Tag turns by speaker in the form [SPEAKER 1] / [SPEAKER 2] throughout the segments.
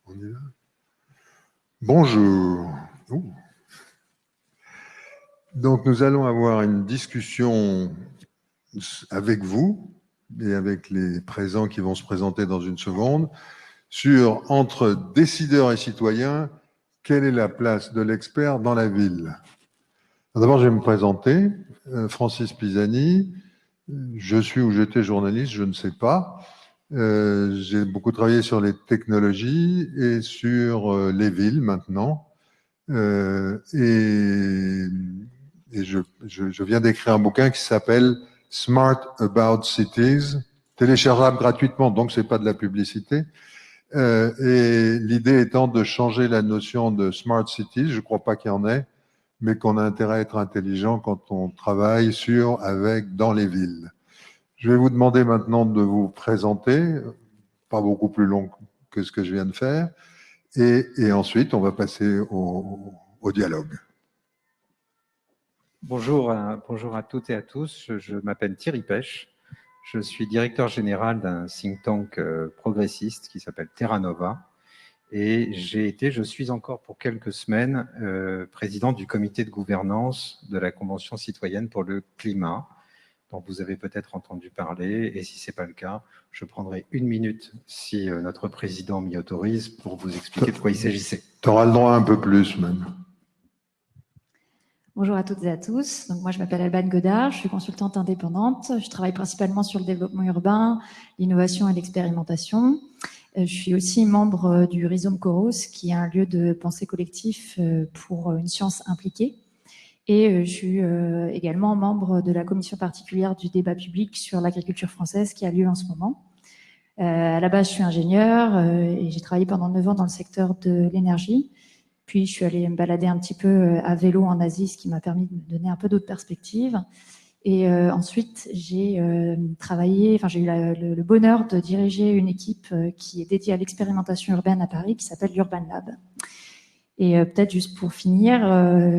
[SPEAKER 1] On est là. Bonjour. Donc, nous allons avoir une discussion avec vous et avec les présents qui vont se présenter dans une seconde sur, entre décideurs et citoyens, quelle est la place de l'expert dans la ville. D'abord, je vais me présenter, Francis Pisani. Je suis ou j'étais journaliste, je ne sais pas. J'ai beaucoup travaillé sur les technologies et sur les villes maintenant. Et je viens d'écrire un bouquin qui s'appelle Smart About Cities, téléchargeable gratuitement, donc c'est pas de la publicité. Et l'idée étant de changer la notion de Smart Cities, je ne crois pas qu'il y en ait, mais qu'on a intérêt à être intelligent quand on travaille dans les villes. Je vais vous demander maintenant de vous présenter, pas beaucoup plus long que ce que je viens de faire, et ensuite on va passer au dialogue.
[SPEAKER 2] Bonjour à toutes et à tous, je m'appelle Thierry Pêche, je suis directeur général d'un think tank progressiste qui s'appelle Terra Nova, et je suis encore pour quelques semaines président du comité de gouvernance de la Convention citoyenne pour le climat, dont vous avez peut-être entendu parler, et si ce n'est pas le cas, je prendrai 1 minute, si notre président m'y autorise, pour vous expliquer de quoi il s'agissait.
[SPEAKER 1] Tu auras le droit à un peu plus même.
[SPEAKER 3] Bonjour à toutes et à tous. Donc moi, je m'appelle Alban Godard, je suis consultante indépendante. Je travaille principalement sur le développement urbain, l'innovation et l'expérimentation. Je suis aussi membre du Rhizome Choros, qui est un lieu de pensée collectif pour une science impliquée. Et je suis également membre de la commission particulière du débat public sur l'agriculture française qui a lieu en ce moment. À la base, je suis ingénieure et j'ai travaillé pendant 9 ans dans le secteur de l'énergie. Puis, je suis allée me balader un petit peu à vélo en Asie, ce qui m'a permis de me donner un peu d'autres perspectives. Et ensuite, j'ai eu le bonheur de diriger une équipe qui est dédiée à l'expérimentation urbaine à Paris, qui s'appelle l'Urban Lab. Et peut-être juste pour finir,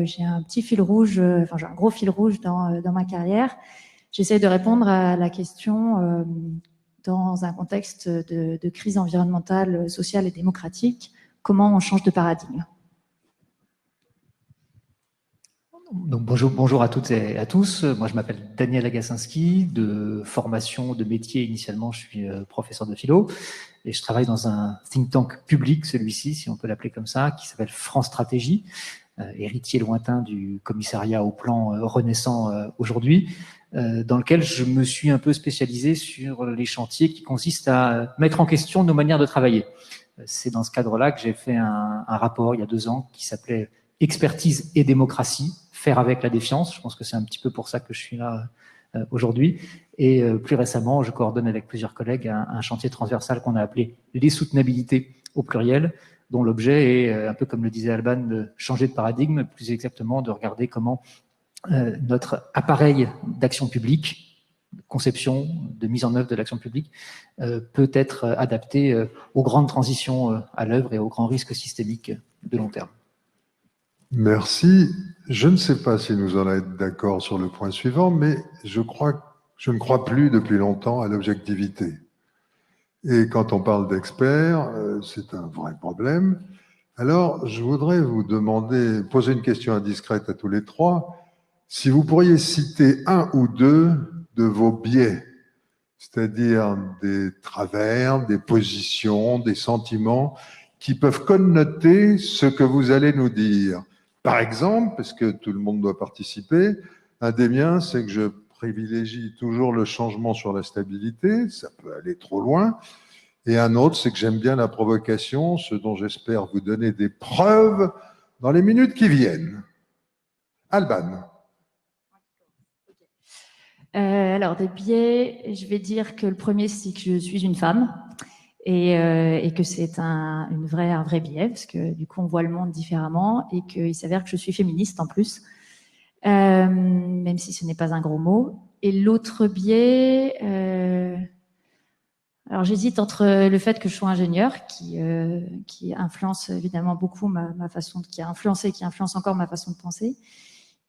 [SPEAKER 3] j'ai un petit fil rouge, j'ai un gros fil rouge dans ma carrière. J'essaie de répondre à la question dans un contexte de crise environnementale, sociale et démocratique, comment on change de paradigme.
[SPEAKER 4] Donc bonjour à toutes et à tous. Moi, je m'appelle Daniel Agassinski, de formation, de métier. Initialement, je suis professeur de philo et je travaille dans un think tank public, celui-ci, si on peut l'appeler comme ça, qui s'appelle France Stratégie, héritier lointain du commissariat au plan renaissant aujourd'hui, dans lequel je me suis un peu spécialisé sur les chantiers qui consistent à mettre en question nos manières de travailler. C'est dans ce cadre-là que j'ai fait un rapport il y a 2 ans qui s'appelait « Expertise et démocratie ». Faire avec la défiance. Je pense que c'est un petit peu pour ça que je suis là aujourd'hui. Et plus récemment, je coordonne avec plusieurs collègues un chantier transversal qu'on a appelé les soutenabilités au pluriel, dont l'objet est, un peu comme le disait Alban, de changer de paradigme, plus exactement de regarder comment notre appareil d'action publique, de conception, de mise en œuvre de l'action publique, peut être adapté aux grandes transitions à l'œuvre et aux grands risques systémiques de long terme.
[SPEAKER 1] Merci. Je ne sais pas si nous allons être d'accord sur le point suivant, mais je ne crois plus depuis longtemps à l'objectivité. Et quand on parle d'experts, c'est un vrai problème. Alors, je voudrais vous poser une question indiscrète à tous les trois. Si vous pourriez citer 1 ou 2 de vos biais, c'est-à-dire des travers, des positions, des sentiments qui peuvent connoter ce que vous allez nous dire. Par exemple, parce que tout le monde doit participer, un des miens, c'est que je privilégie toujours le changement sur la stabilité, ça peut aller trop loin. Et un autre, c'est que j'aime bien la provocation, ce dont j'espère vous donner des preuves dans les minutes qui viennent. Alban.
[SPEAKER 3] Alors, des biais, je vais dire que le premier, c'est que je suis une femme. Et que c'est un vrai biais, parce que du coup, on voit le monde différemment, et qu'il s'avère que je suis féministe en plus, même si ce n'est pas un gros mot. Et l'autre biais, alors j'hésite entre le fait que je sois ingénieure, qui influence évidemment beaucoup ma façon, qui influence encore ma façon de penser,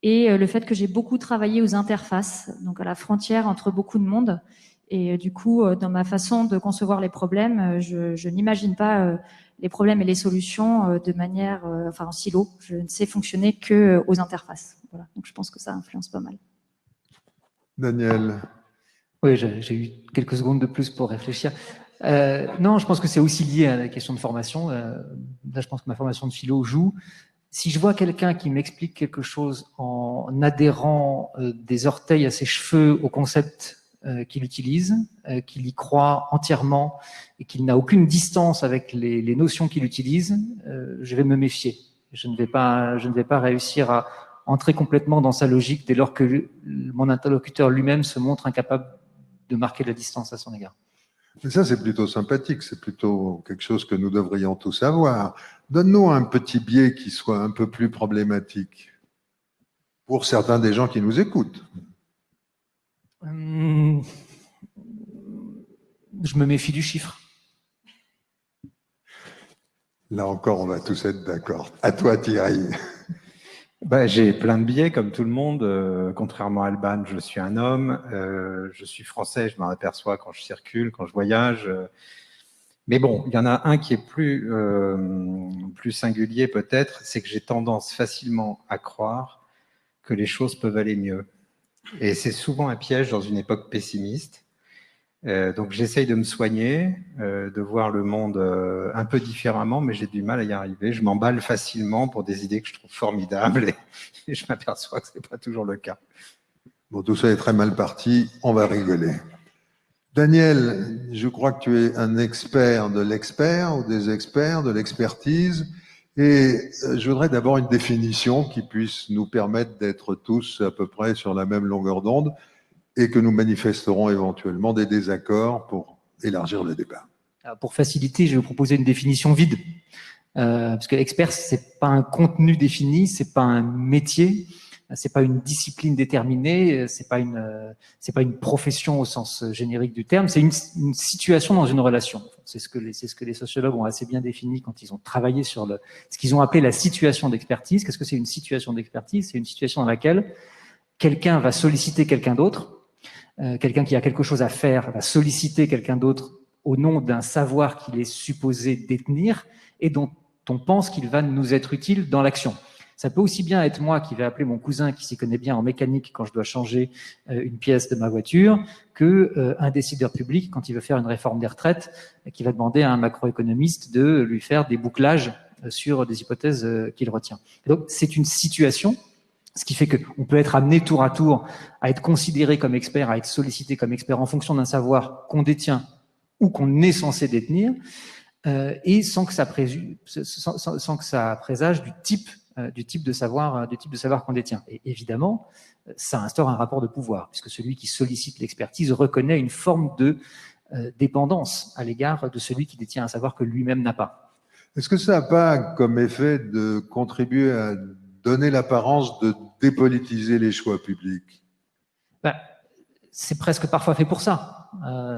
[SPEAKER 3] et le fait que j'ai beaucoup travaillé aux interfaces, donc à la frontière entre beaucoup de monde, Et du coup, dans ma façon de concevoir les problèmes, je n'imagine pas les problèmes et les solutions de manière, en silo. Je ne sais fonctionner que aux interfaces. Voilà. Donc, je pense que ça influence pas mal.
[SPEAKER 1] Daniel.
[SPEAKER 4] Oui, j'ai eu quelques secondes de plus pour réfléchir. Non, je pense que c'est aussi lié à la question de formation. Là, je pense que ma formation de philo joue. Si je vois quelqu'un qui m'explique quelque chose en adhérant des orteils à ses cheveux au concept qu'il utilise, qu'il y croit entièrement et qu'il n'a aucune distance avec les notions qu'il utilise, je vais me méfier. Je ne vais pas réussir à entrer complètement dans sa logique dès lors que mon interlocuteur lui-même se montre incapable de marquer la distance à son égard.
[SPEAKER 1] Mais ça, c'est plutôt sympathique, c'est plutôt quelque chose que nous devrions tous avoir. Donne-nous un petit biais qui soit un peu plus problématique pour certains des gens qui nous écoutent.
[SPEAKER 4] Je me méfie du chiffre.
[SPEAKER 1] Là encore, on va tous être d'accord. À toi, Thierry.
[SPEAKER 2] J'ai plein de biais, comme tout le monde. Contrairement à Alban, je suis un homme. Je suis français, je m'en aperçois quand je circule, quand je voyage. Mais bon, il y en a un qui est plus singulier peut-être, c'est que j'ai tendance facilement à croire que les choses peuvent aller mieux. Et c'est souvent un piège dans une époque pessimiste. Donc j'essaye de me soigner, de voir le monde un peu différemment, mais j'ai du mal à y arriver. Je m'emballe facilement pour des idées que je trouve formidables et je m'aperçois que ce n'est pas toujours le cas.
[SPEAKER 1] Bon, tout ça est très mal parti, on va rigoler. Daniel, je crois que tu es un expert de l'expert ou des experts, de l'expertise. Et je voudrais d'abord une définition qui puisse nous permettre d'être tous à peu près sur la même longueur d'onde et que nous manifesterons éventuellement des désaccords pour élargir le débat.
[SPEAKER 4] Alors pour faciliter, je vais vous proposer une définition vide. Parce que expert, c'est pas un contenu défini, c'est pas un métier, c'est pas une discipline déterminée, c'est pas une profession au sens générique du terme, c'est une situation dans une relation. C'est ce que les sociologues ont assez bien défini quand ils ont travaillé sur ce qu'ils ont appelé la situation d'expertise. Qu'est-ce que c'est une situation d'expertise? C'est une situation dans laquelle quelqu'un va solliciter quelqu'un d'autre, quelqu'un qui a quelque chose à faire va solliciter quelqu'un d'autre au nom d'un savoir qu'il est supposé détenir et dont on pense qu'il va nous être utile dans l'action. Ça peut aussi bien être moi qui vais appeler mon cousin qui s'y connaît bien en mécanique quand je dois changer une pièce de ma voiture que un décideur public quand il veut faire une réforme des retraites qui va demander à un macroéconomiste de lui faire des bouclages sur des hypothèses qu'il retient. Et donc c'est une situation, ce qui fait qu'on peut être amené tour à tour à être considéré comme expert, à être sollicité comme expert en fonction d'un savoir qu'on détient ou qu'on est censé détenir, et sans que ça présage du type de savoir qu'on détient. Et évidemment, ça instaure un rapport de pouvoir, puisque celui qui sollicite l'expertise reconnaît une forme de dépendance à l'égard de celui qui détient un savoir que lui-même n'a pas.
[SPEAKER 1] Est-ce que ça n'a pas comme effet de contribuer à donner l'apparence de dépolitiser les choix publics?
[SPEAKER 4] C'est presque parfois fait pour ça.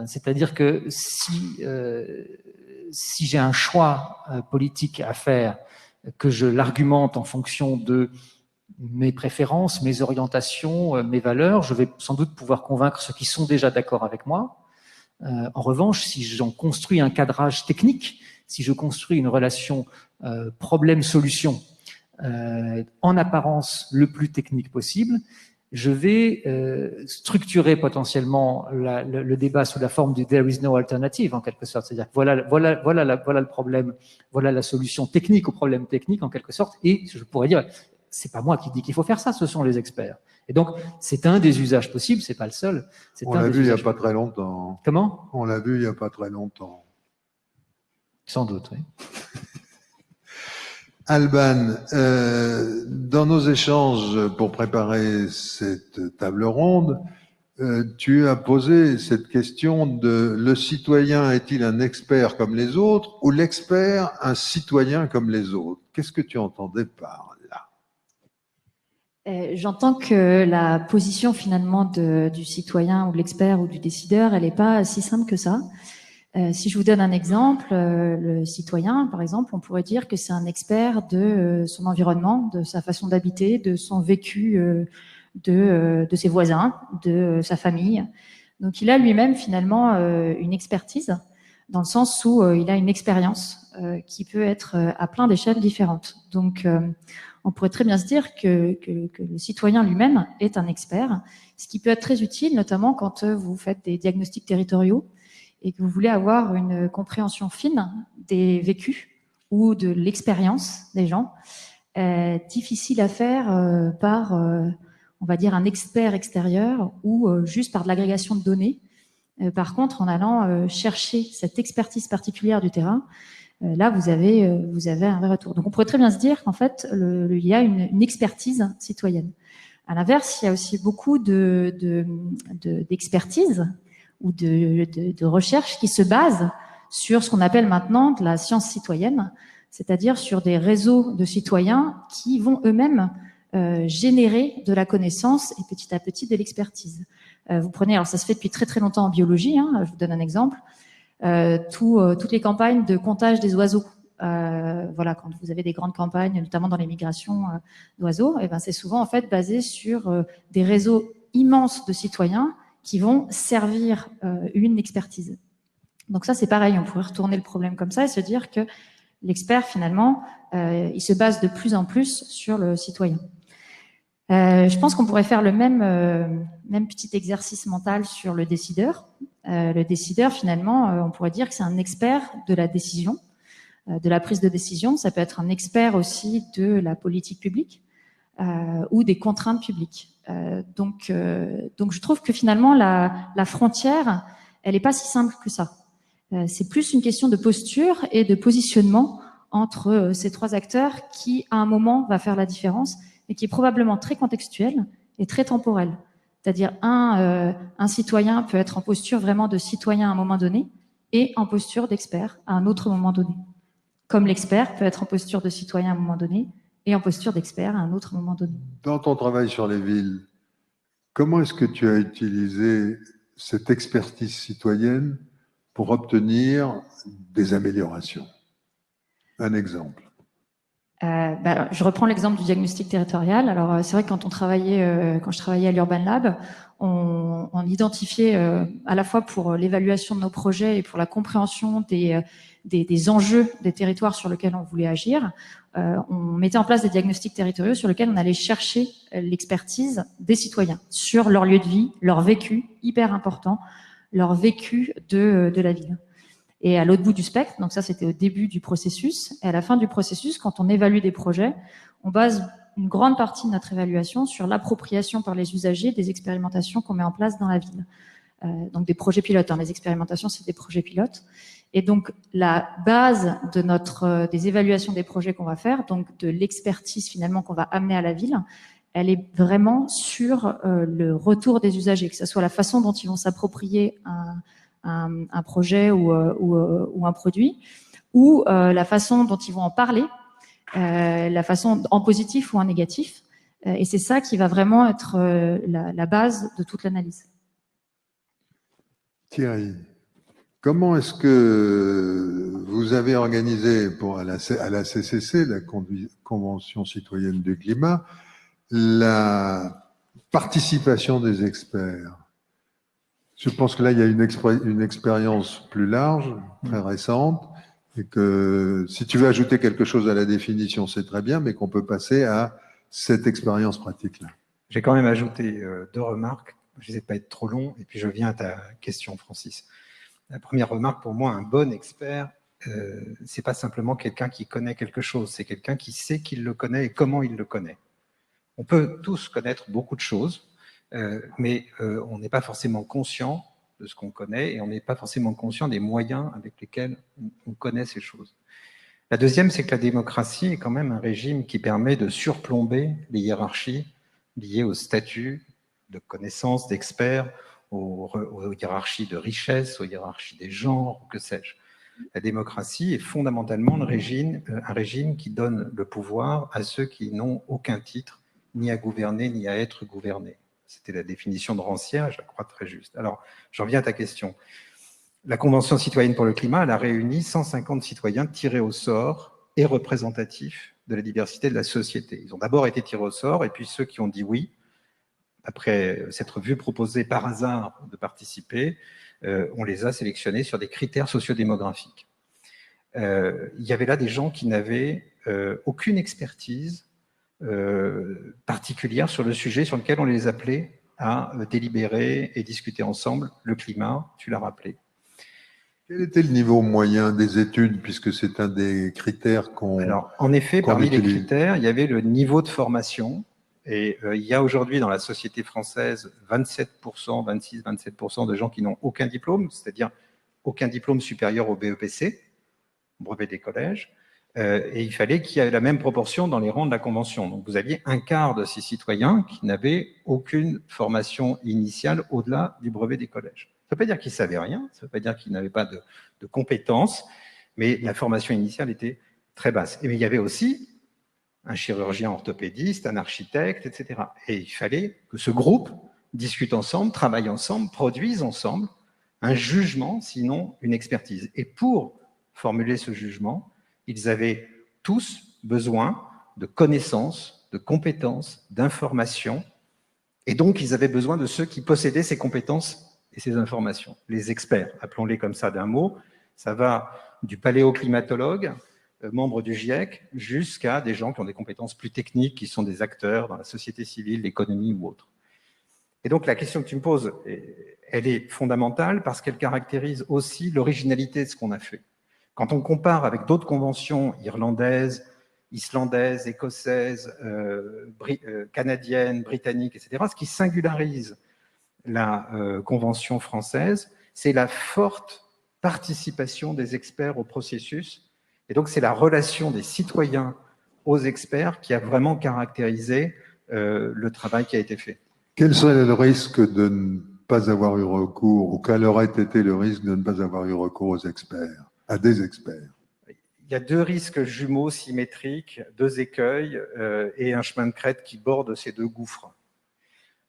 [SPEAKER 4] C'est-à-dire que si j'ai un choix politique à faire, que je l'argumente en fonction de mes préférences, mes orientations, mes valeurs, je vais sans doute pouvoir convaincre ceux qui sont déjà d'accord avec moi. En revanche, si j'en construis un cadrage technique, si je construis une relation problème-solution en apparence le plus technique possible, je vais structurer potentiellement le débat sous la forme du there is no alternative en quelque sorte, c'est-à-dire que voilà le problème, voilà la solution technique au problème technique en quelque sorte, et je pourrais dire c'est pas moi qui dis qu'il faut faire ça, ce sont les experts. Et donc c'est un des usages possibles, c'est pas le seul.
[SPEAKER 1] On l'a vu il y a pas très longtemps.
[SPEAKER 4] Comment?
[SPEAKER 1] On l'a vu il y a pas très longtemps.
[SPEAKER 4] Sans doute, oui.
[SPEAKER 1] Alban, dans nos échanges pour préparer cette table ronde, tu as posé cette question de le citoyen est-il un expert comme les autres ou l'expert un citoyen comme les autres? Qu'est-ce que tu entendais par là?
[SPEAKER 3] J'entends que la position finalement du citoyen ou de l'expert ou du décideur, elle n'est pas si simple que ça. Si je vous donne un exemple, le citoyen, par exemple, on pourrait dire que c'est un expert de son environnement, de sa façon d'habiter, de son vécu, de ses voisins, de sa famille. Donc, il a lui-même finalement une expertise, dans le sens où il a une expérience qui peut être à plein d'échelles différentes. Donc, on pourrait très bien se dire que le citoyen lui-même est un expert, ce qui peut être très utile, notamment quand vous faites des diagnostics territoriaux et que vous voulez avoir une compréhension fine des vécus ou de l'expérience des gens, difficile à faire par, on va dire, un expert extérieur ou juste par de l'agrégation de données. Par contre, en allant chercher cette expertise particulière du terrain, là, vous avez un vrai retour. Donc, on pourrait très bien se dire qu'en fait, il y a une expertise citoyenne. À l'inverse, il y a aussi beaucoup d'expertise ou de recherche qui se basent sur ce qu'on appelle maintenant de la science citoyenne, c'est-à-dire sur des réseaux de citoyens qui vont eux-mêmes générer de la connaissance et petit à petit de l'expertise. Vous prenez, alors ça se fait depuis très très longtemps en biologie, hein, je vous donne un exemple, toutes les campagnes de comptage des oiseaux. Voilà, quand vous avez des grandes campagnes, notamment dans les migrations d'oiseaux, et ben c'est souvent en fait basé sur des réseaux immenses de citoyens qui vont servir une expertise. Donc ça, c'est pareil, on pourrait retourner le problème comme ça et se dire que l'expert, finalement, il se base de plus en plus sur le citoyen. Je pense qu'on pourrait faire le même petit exercice mental sur le décideur. Le décideur, finalement, on pourrait dire que c'est un expert de la décision, de la prise de décision. Ça peut être un expert aussi de la politique publique ou des contraintes publiques. Donc, je trouve que finalement, la frontière, elle n'est pas si simple que ça. C'est plus une question de posture et de positionnement entre ces trois acteurs qui, à un moment, va faire la différence et qui est probablement très contextuel et très temporel. C'est-à-dire, un citoyen peut être en posture vraiment de citoyen à un moment donné et en posture d'expert à un autre moment donné. Comme l'expert peut être en posture de citoyen à un moment donné et en posture d'expert à un autre moment donné.
[SPEAKER 1] Dans ton travail sur les villes, comment est-ce que tu as utilisé cette expertise citoyenne pour obtenir des améliorations? Un exemple.
[SPEAKER 3] Je reprends l'exemple du diagnostic territorial. Alors, c'est vrai que quand je travaillais à l'Urban Lab, on identifiait à la fois pour l'évaluation de nos projets et pour la compréhension des enjeux des territoires sur lesquels on voulait agir, on mettait en place des diagnostics territoriaux sur lesquels on allait chercher l'expertise des citoyens sur leur lieu de vie, leur vécu, hyper important, leur vécu de la ville. Et à l'autre bout du spectre, donc ça c'était au début du processus, et à la fin du processus, quand on évalue des projets, on base une grande partie de notre évaluation sur l'appropriation par les usagers des expérimentations qu'on met en place dans la ville. Donc des projets pilotes, hein. Les expérimentations c'est des projets pilotes. Et donc la base de des évaluations des projets qu'on va faire, donc de l'expertise finalement qu'on va amener à la ville, elle est vraiment sur le retour des usagers, que ce soit la façon dont ils vont s'approprier un projet ou un produit, ou la façon dont ils vont en parler, la façon en positif ou en négatif. Et c'est ça qui va vraiment être la base de toute l'analyse.
[SPEAKER 1] Thierry, comment est-ce que vous avez organisé à la CCC, la Convention citoyenne du climat, la participation des experts? Je pense que là, il y a une expérience plus large, très récente, et que si tu veux ajouter quelque chose à la définition, c'est très bien, mais qu'on peut passer à cette expérience pratique-là.
[SPEAKER 2] J'ai quand même ajouté 2 remarques. Je n'essaie de pas être trop long, et puis je viens à ta question, Francis. La première remarque, pour moi, un bon expert, c'est pas simplement quelqu'un qui connaît quelque chose, c'est quelqu'un qui sait qu'il le connaît et comment il le connaît. On peut tous connaître beaucoup de choses, mais on n'est pas forcément conscient de ce qu'on connaît et on n'est pas forcément conscient des moyens avec lesquels on connaît ces choses. La deuxième, c'est que la démocratie est quand même un régime qui permet de surplomber les hiérarchies liées au statut de connaissance, d'experts, aux hiérarchies de richesse, aux hiérarchies des genres, que sais-je. La démocratie est fondamentalement un régime qui donne le pouvoir à ceux qui n'ont aucun titre, ni à gouverner, ni à être gouvernés. C'était la définition de Rancière, je la crois très juste. Alors, j'en viens à ta question. La Convention citoyenne pour le climat, elle a réuni 150 citoyens tirés au sort et représentatifs de la diversité de la société. Ils ont d'abord été tirés au sort, et puis ceux qui ont dit oui, après s'être vu proposer par hasard de participer, on les a sélectionnés sur des critères sociodémographiques. Il y avait là des gens qui n'avaient aucune expertise particulière sur le sujet sur lequel on les appelait à délibérer et discuter ensemble le climat, tu l'as rappelé.
[SPEAKER 1] Quel était le niveau moyen des études, puisque c'est un des critères qu'on...
[SPEAKER 2] Alors, en effet, parmi les critères, il y avait le niveau de formation. Et il y a aujourd'hui dans la société française 27%, 26-27% de gens qui n'ont aucun diplôme, c'est-à-dire aucun diplôme supérieur au BEPC, brevet des collèges. Et il fallait qu'il y ait la même proportion dans les rangs de la Convention. Donc vous aviez un quart de ces citoyens qui n'avaient aucune formation initiale au-delà du brevet des collèges. Ça ne veut pas dire qu'ils ne savaient rien, ça ne veut pas dire qu'ils n'avaient pas de compétences, mais la formation initiale était très basse. Et il y avait aussi un chirurgien orthopédiste, un architecte, etc. Et il fallait que ce groupe discute ensemble, travaille ensemble, produise ensemble un jugement, sinon une expertise. Et pour formuler ce jugement, ils avaient tous besoin de connaissances, de compétences, d'informations, et donc ils avaient besoin de ceux qui possédaient ces compétences et ces informations. Les experts, appelons-les comme ça d'un mot, ça va du paléoclimatologue, membre du GIEC, jusqu'à des gens qui ont des compétences plus techniques, qui sont des acteurs dans la société civile, l'économie ou autre. Et donc la question que tu me poses, elle est fondamentale parce qu'elle caractérise aussi l'originalité de ce qu'on a fait. Quand on compare avec d'autres conventions irlandaises, islandaises, écossaises, canadiennes, britanniques, etc., ce qui singularise la convention française, c'est la forte participation des experts au processus. Et donc, c'est la relation des citoyens aux experts qui a vraiment caractérisé le travail qui a été fait.
[SPEAKER 1] Quel serait le risque de ne pas avoir eu recours, ou quel aurait été le risque de ne pas avoir eu recours aux experts, à des experts?
[SPEAKER 2] Il y a deux risques jumeaux symétriques, deux écueils et un chemin de crête qui borde ces deux gouffres.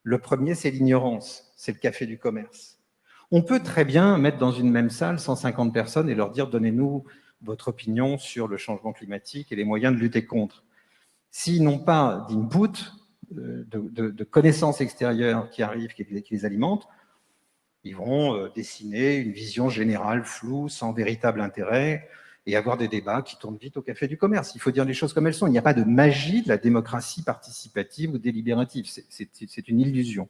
[SPEAKER 2] Le premier, c'est l'ignorance, c'est le café du commerce. On peut très bien mettre dans une même salle 150 personnes et leur dire « donnez-nous votre opinion sur le changement climatique et les moyens de lutter contre ». S'ils n'ont pas d'input, de connaissances extérieures qui arrivent, qui les alimentent, ils vont dessiner une vision générale floue, sans véritable intérêt, et avoir des débats qui tournent vite au café du commerce. Il faut dire les choses comme elles sont. Il n'y a pas de magie de la démocratie participative ou délibérative. C'est une illusion.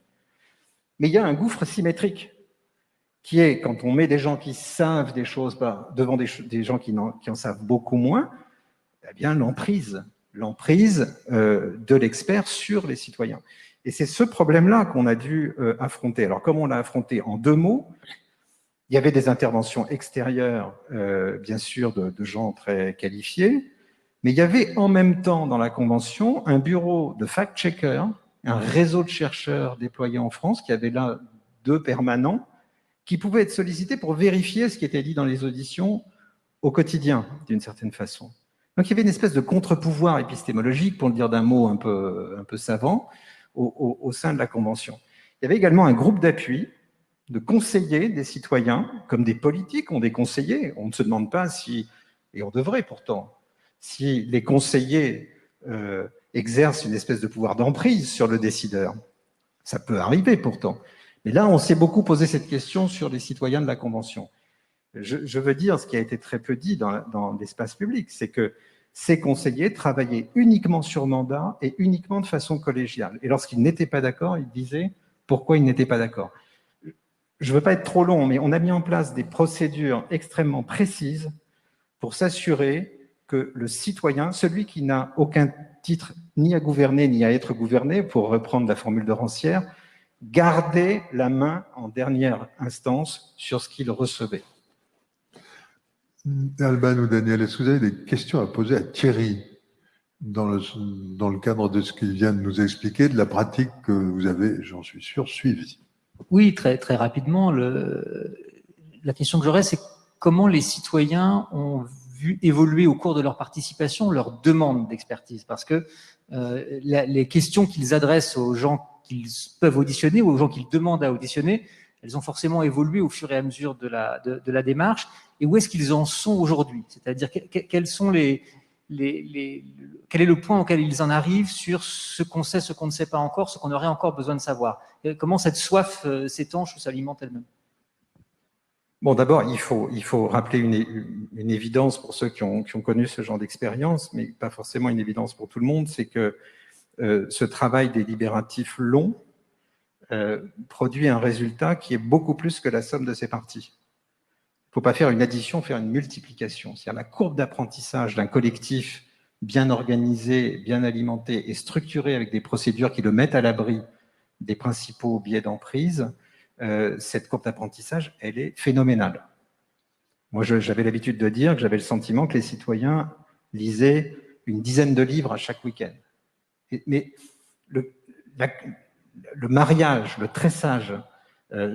[SPEAKER 2] Mais il y a un gouffre symétrique qui est, quand on met des gens qui savent des choses devant des gens qui en savent beaucoup moins, eh bien l'emprise de l'expert sur les citoyens. Et c'est ce problème-là qu'on a dû affronter. Alors, comment on l'a affronté? En deux mots, il y avait des interventions extérieures, bien sûr, de gens très qualifiés, mais il y avait en même temps dans la Convention un bureau de fact-checkers, un réseau de chercheurs déployés en France, qui avait là 2 permanents, qui pouvaient être sollicités pour vérifier ce qui était dit dans les auditions au quotidien, d'une certaine façon. Donc il y avait une espèce de contre-pouvoir épistémologique, pour le dire d'un mot un peu savant, au sein de la Convention. Il y avait également un groupe d'appui de conseillers des citoyens, comme des politiques ont des conseillers. On ne se demande pas si, et on devrait pourtant, si les conseillers exercent une espèce de pouvoir d'emprise sur le décideur. Ça peut arriver pourtant. Mais là, on s'est beaucoup posé cette question sur les citoyens de la Convention. Je veux dire, ce qui a été très peu dit dans l'espace public, c'est que ces conseillers travaillaient uniquement sur mandat et uniquement de façon collégiale. Et lorsqu'ils n'étaient pas d'accord, ils disaient pourquoi ils n'étaient pas d'accord. Je ne veux pas être trop long, mais on a mis en place des procédures extrêmement précises pour s'assurer que le citoyen, celui qui n'a aucun titre ni à gouverner ni à être gouverné, pour reprendre la formule de Rancière, gardait la main en dernière instance sur ce qu'il recevait.
[SPEAKER 1] Alban ou Daniel, est-ce que vous avez des questions à poser à Thierry dans le cadre de ce qu'il vient de nous expliquer, de la pratique que vous avez, j'en suis sûr, suivie?
[SPEAKER 4] Oui, très, très rapidement. La question que j'aurais, c'est comment les citoyens ont vu évoluer au cours de leur participation leur demande d'expertise. Parce que les questions qu'ils adressent aux gens qu'ils peuvent auditionner ou aux gens qu'ils demandent à auditionner, elles ont forcément évolué au fur et à mesure de la démarche. Et où est-ce qu'ils en sont aujourd'hui? C'est-à-dire quelles sont les quel est le point auquel ils en arrivent sur ce qu'on sait, ce qu'on ne sait pas encore, ce qu'on aurait encore besoin de savoir. Et comment cette soif s'étanche ou s'alimente elle-même?
[SPEAKER 2] Bon, d'abord, il faut rappeler une évidence pour ceux qui ont connu ce genre d'expérience, mais pas forcément une évidence pour tout le monde, c'est que ce travail délibératif long produit un résultat qui est beaucoup plus que la somme de ses parties. Il ne faut pas faire une addition, faire une multiplication. C'est-à-dire la courbe d'apprentissage d'un collectif bien organisé, bien alimenté et structuré avec des procédures qui le mettent à l'abri des principaux biais d'emprise. Cette courbe d'apprentissage, elle est phénoménale. Moi, j'avais l'habitude de dire que j'avais le sentiment que les citoyens lisaient une dizaine de livres à chaque week-end. Mais le mariage, le tressage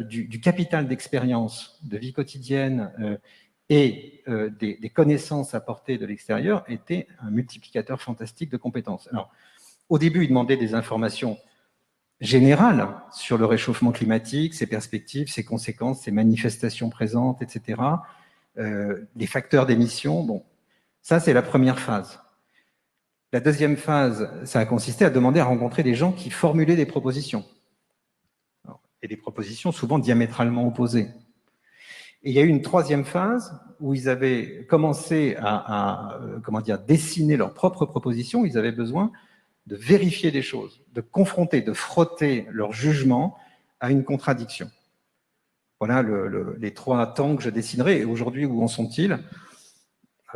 [SPEAKER 2] du capital d'expérience, de vie quotidienne et des connaissances apportées de l'extérieur était un multiplicateur fantastique de compétences. Alors, au début, ils demandaient des informations générale sur le réchauffement climatique, ses perspectives, ses conséquences, ses manifestations présentes, etc. Les facteurs d'émission, bon, ça c'est la première phase. La deuxième phase, ça a consisté à demander à rencontrer des gens qui formulaient des propositions. Et des propositions souvent diamétralement opposées. Et il y a eu une troisième phase où ils avaient commencé à dessiner leurs propres propositions. Ils avaient besoin de vérifier des choses, de confronter, de frotter leur jugement à une contradiction. Voilà les trois temps que je dessinerai. Et aujourd'hui, où en sont-ils?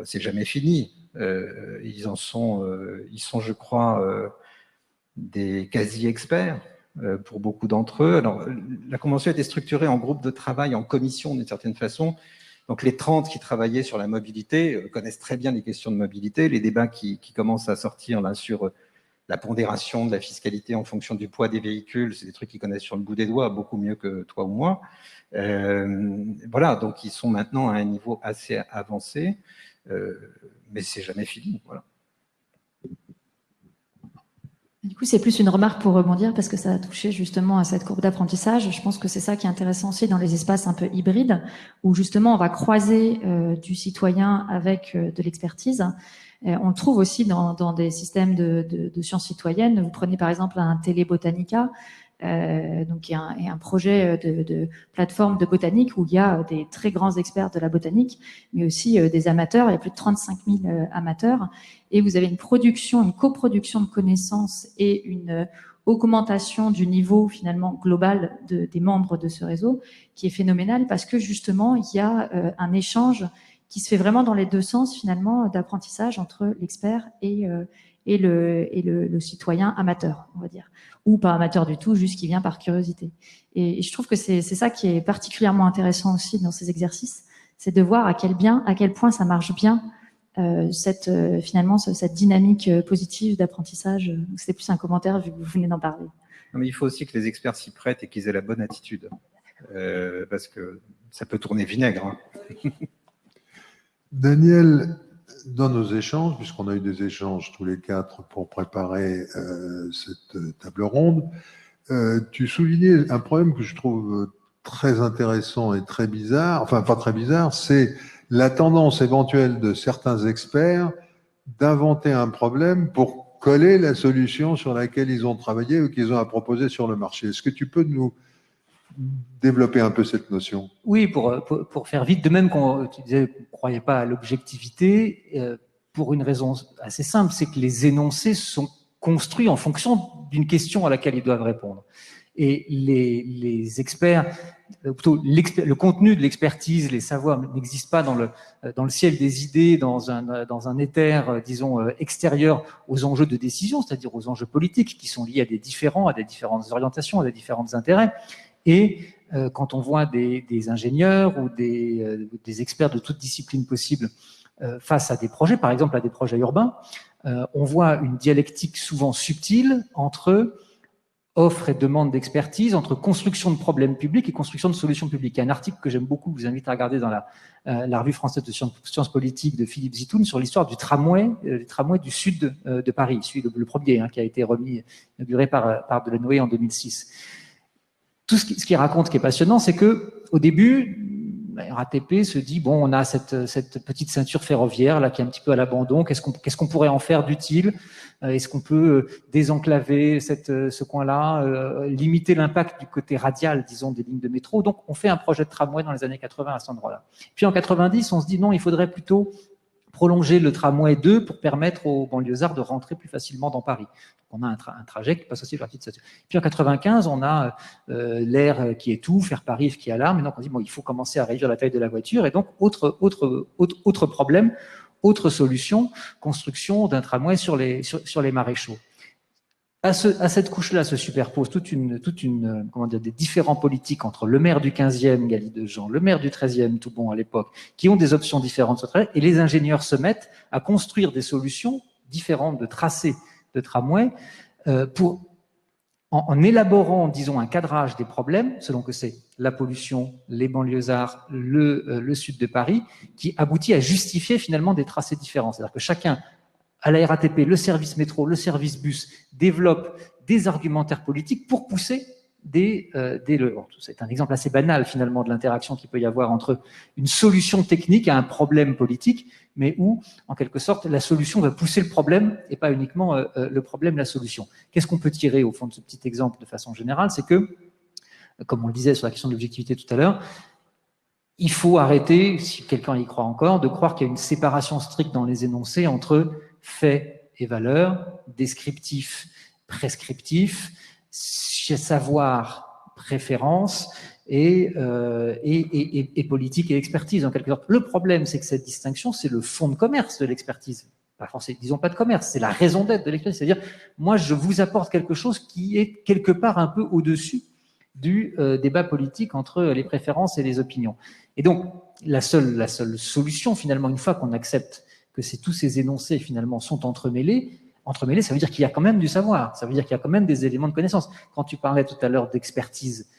[SPEAKER 2] C'est jamais fini. Ils sont, je crois, des quasi-experts pour beaucoup d'entre eux. Alors, la convention a été structurée en groupe de travail, en commission d'une certaine façon. Donc, les 30 qui travaillaient sur la mobilité connaissent très bien les questions de mobilité. Les débats qui commencent à sortir là sur la pondération de la fiscalité en fonction du poids des véhicules, c'est des trucs qu'ils connaissent sur le bout des doigts, beaucoup mieux que toi ou moi. Voilà, donc ils sont maintenant à un niveau assez avancé, mais c'est jamais fini. Voilà.
[SPEAKER 3] Du coup, c'est plus une remarque pour rebondir parce que ça a touché justement à cette courbe d'apprentissage. Je pense que c'est ça qui est intéressant aussi dans les espaces un peu hybrides où justement on va croiser du citoyen avec de l'expertise. On le trouve aussi dans des systèmes de sciences citoyennes. Vous prenez par exemple un Télébotanica, donc qui est un projet de plateforme de botanique où il y a des très grands experts de la botanique, mais aussi des amateurs. Il y a plus de 35 000 amateurs. Et vous avez une coproduction de connaissances et une augmentation du niveau finalement global des membres de ce réseau qui est phénoménale parce que justement, il y a un échange qui se fait vraiment dans les deux sens finalement d'apprentissage entre l'expert et le citoyen amateur, on va dire, ou pas amateur du tout, juste qui vient par curiosité. Et je trouve que c'est ça qui est particulièrement intéressant aussi dans ces exercices, c'est de voir à quel point ça marche bien cette dynamique positive d'apprentissage. C'était plus un commentaire vu que vous venez d'en parler.
[SPEAKER 2] Non, mais il faut aussi que les experts s'y prêtent et qu'ils aient la bonne attitude, parce que ça peut tourner vinaigre. Hein.
[SPEAKER 1] Daniel, dans nos échanges, puisqu'on a eu des échanges tous les quatre pour préparer cette table ronde, tu soulignais un problème que je trouve très intéressant et très bizarre, enfin pas très bizarre, c'est la tendance éventuelle de certains experts d'inventer un problème pour coller la solution sur laquelle ils ont travaillé ou qu'ils ont à proposer sur le marché. Est-ce que tu peux nous développer un peu cette notion?
[SPEAKER 4] Oui, pour faire vite, de même qu'on tu disais qu'on ne croyait pas à l'objectivité, pour une raison assez simple, c'est que les énoncés sont construits en fonction d'une question à laquelle ils doivent répondre. Et les experts, plutôt le contenu de l'expertise, les savoirs n'existent pas dans le ciel des idées, dans un éther, disons, extérieur aux enjeux de décision, c'est-à-dire aux enjeux politiques qui sont liés à des différentes orientations, à des différents intérêts. Et quand on voit des ingénieurs ou des experts de toute discipline possible face à des projets, par exemple à des projets urbains, on voit une dialectique souvent subtile entre offre et demande d'expertise, entre construction de problèmes publics et construction de solutions publiques. Il y a un article que j'aime beaucoup, que je vous invite à regarder dans la revue française de sciences politiques de Philippe Zitoun sur l'histoire du tramway du sud de Paris, celui le premier qui a été inauguré par Delanoë en 2006. Tout ce qui raconte, ce qui est passionnant, c'est que au début, la RATP se dit, bon, on a cette petite ceinture ferroviaire là qui est un petit peu à l'abandon, qu'est-ce qu'on pourrait en faire d'utile? Est-ce qu'on peut désenclaver ce coin-là, limiter l'impact du côté radial, disons, des lignes de métro? Donc, on fait un projet de tramway dans les années 80 à cet endroit-là. Puis en 90, on se dit non, il faudrait plutôt prolonger le tramway 2 pour permettre aux banlieusards de rentrer plus facilement dans Paris. Donc, on a un trajet qui passe aussi par petite ceinture. Puis en 95, on a l'air qui étouffe, faire Paris qui alarme, et donc on dit bon, il faut commencer à réduire la taille de la voiture, et donc autre problème. Autre solution, construction d'un tramway sur les maréchaux. À cette couche-là se superpose toute une comment dire, des différents politiques entre le maire du 15e, Gali Dejean, le maire du 13e, Toubon à l'époque, qui ont des options différentes, et les ingénieurs se mettent à construire des solutions différentes de tracés de tramway en élaborant, disons, un cadrage des problèmes, selon que c'est la pollution, les banlieusards, le sud de Paris, qui aboutit à justifier finalement des tracés différents. C'est-à-dire que chacun, à la RATP, le service métro, le service bus, développe des argumentaires politiques pour pousser c'est un exemple assez banal finalement de l'interaction qu'il peut y avoir entre une solution technique à un problème politique, mais où, en quelque sorte, la solution va pousser le problème et pas uniquement le problème, la solution. Qu'est-ce qu'on peut tirer au fond de ce petit exemple de façon générale? C'est que, comme on le disait sur la question de l'objectivité tout à l'heure, il faut arrêter, si quelqu'un y croit encore, de croire qu'il y a une séparation stricte dans les énoncés entre faits et valeurs, descriptifs, prescriptifs, savoir, préférence et politique et expertise en quelque sorte. Le problème, c'est que cette distinction, c'est le fond de commerce de l'expertise. Pas forcément, disons pas de commerce, c'est la raison d'être de l'expertise. C'est-à-dire, moi, je vous apporte quelque chose qui est quelque part un peu au-dessus du débat politique entre les préférences et les opinions. Et donc, la seule solution, finalement, une fois qu'on accepte que tous ces énoncés, finalement, sont entremêlés, ça veut dire qu'il y a quand même du savoir, ça veut dire qu'il y a quand même des éléments de connaissance. Quand tu parlais tout à l'heure d'expertise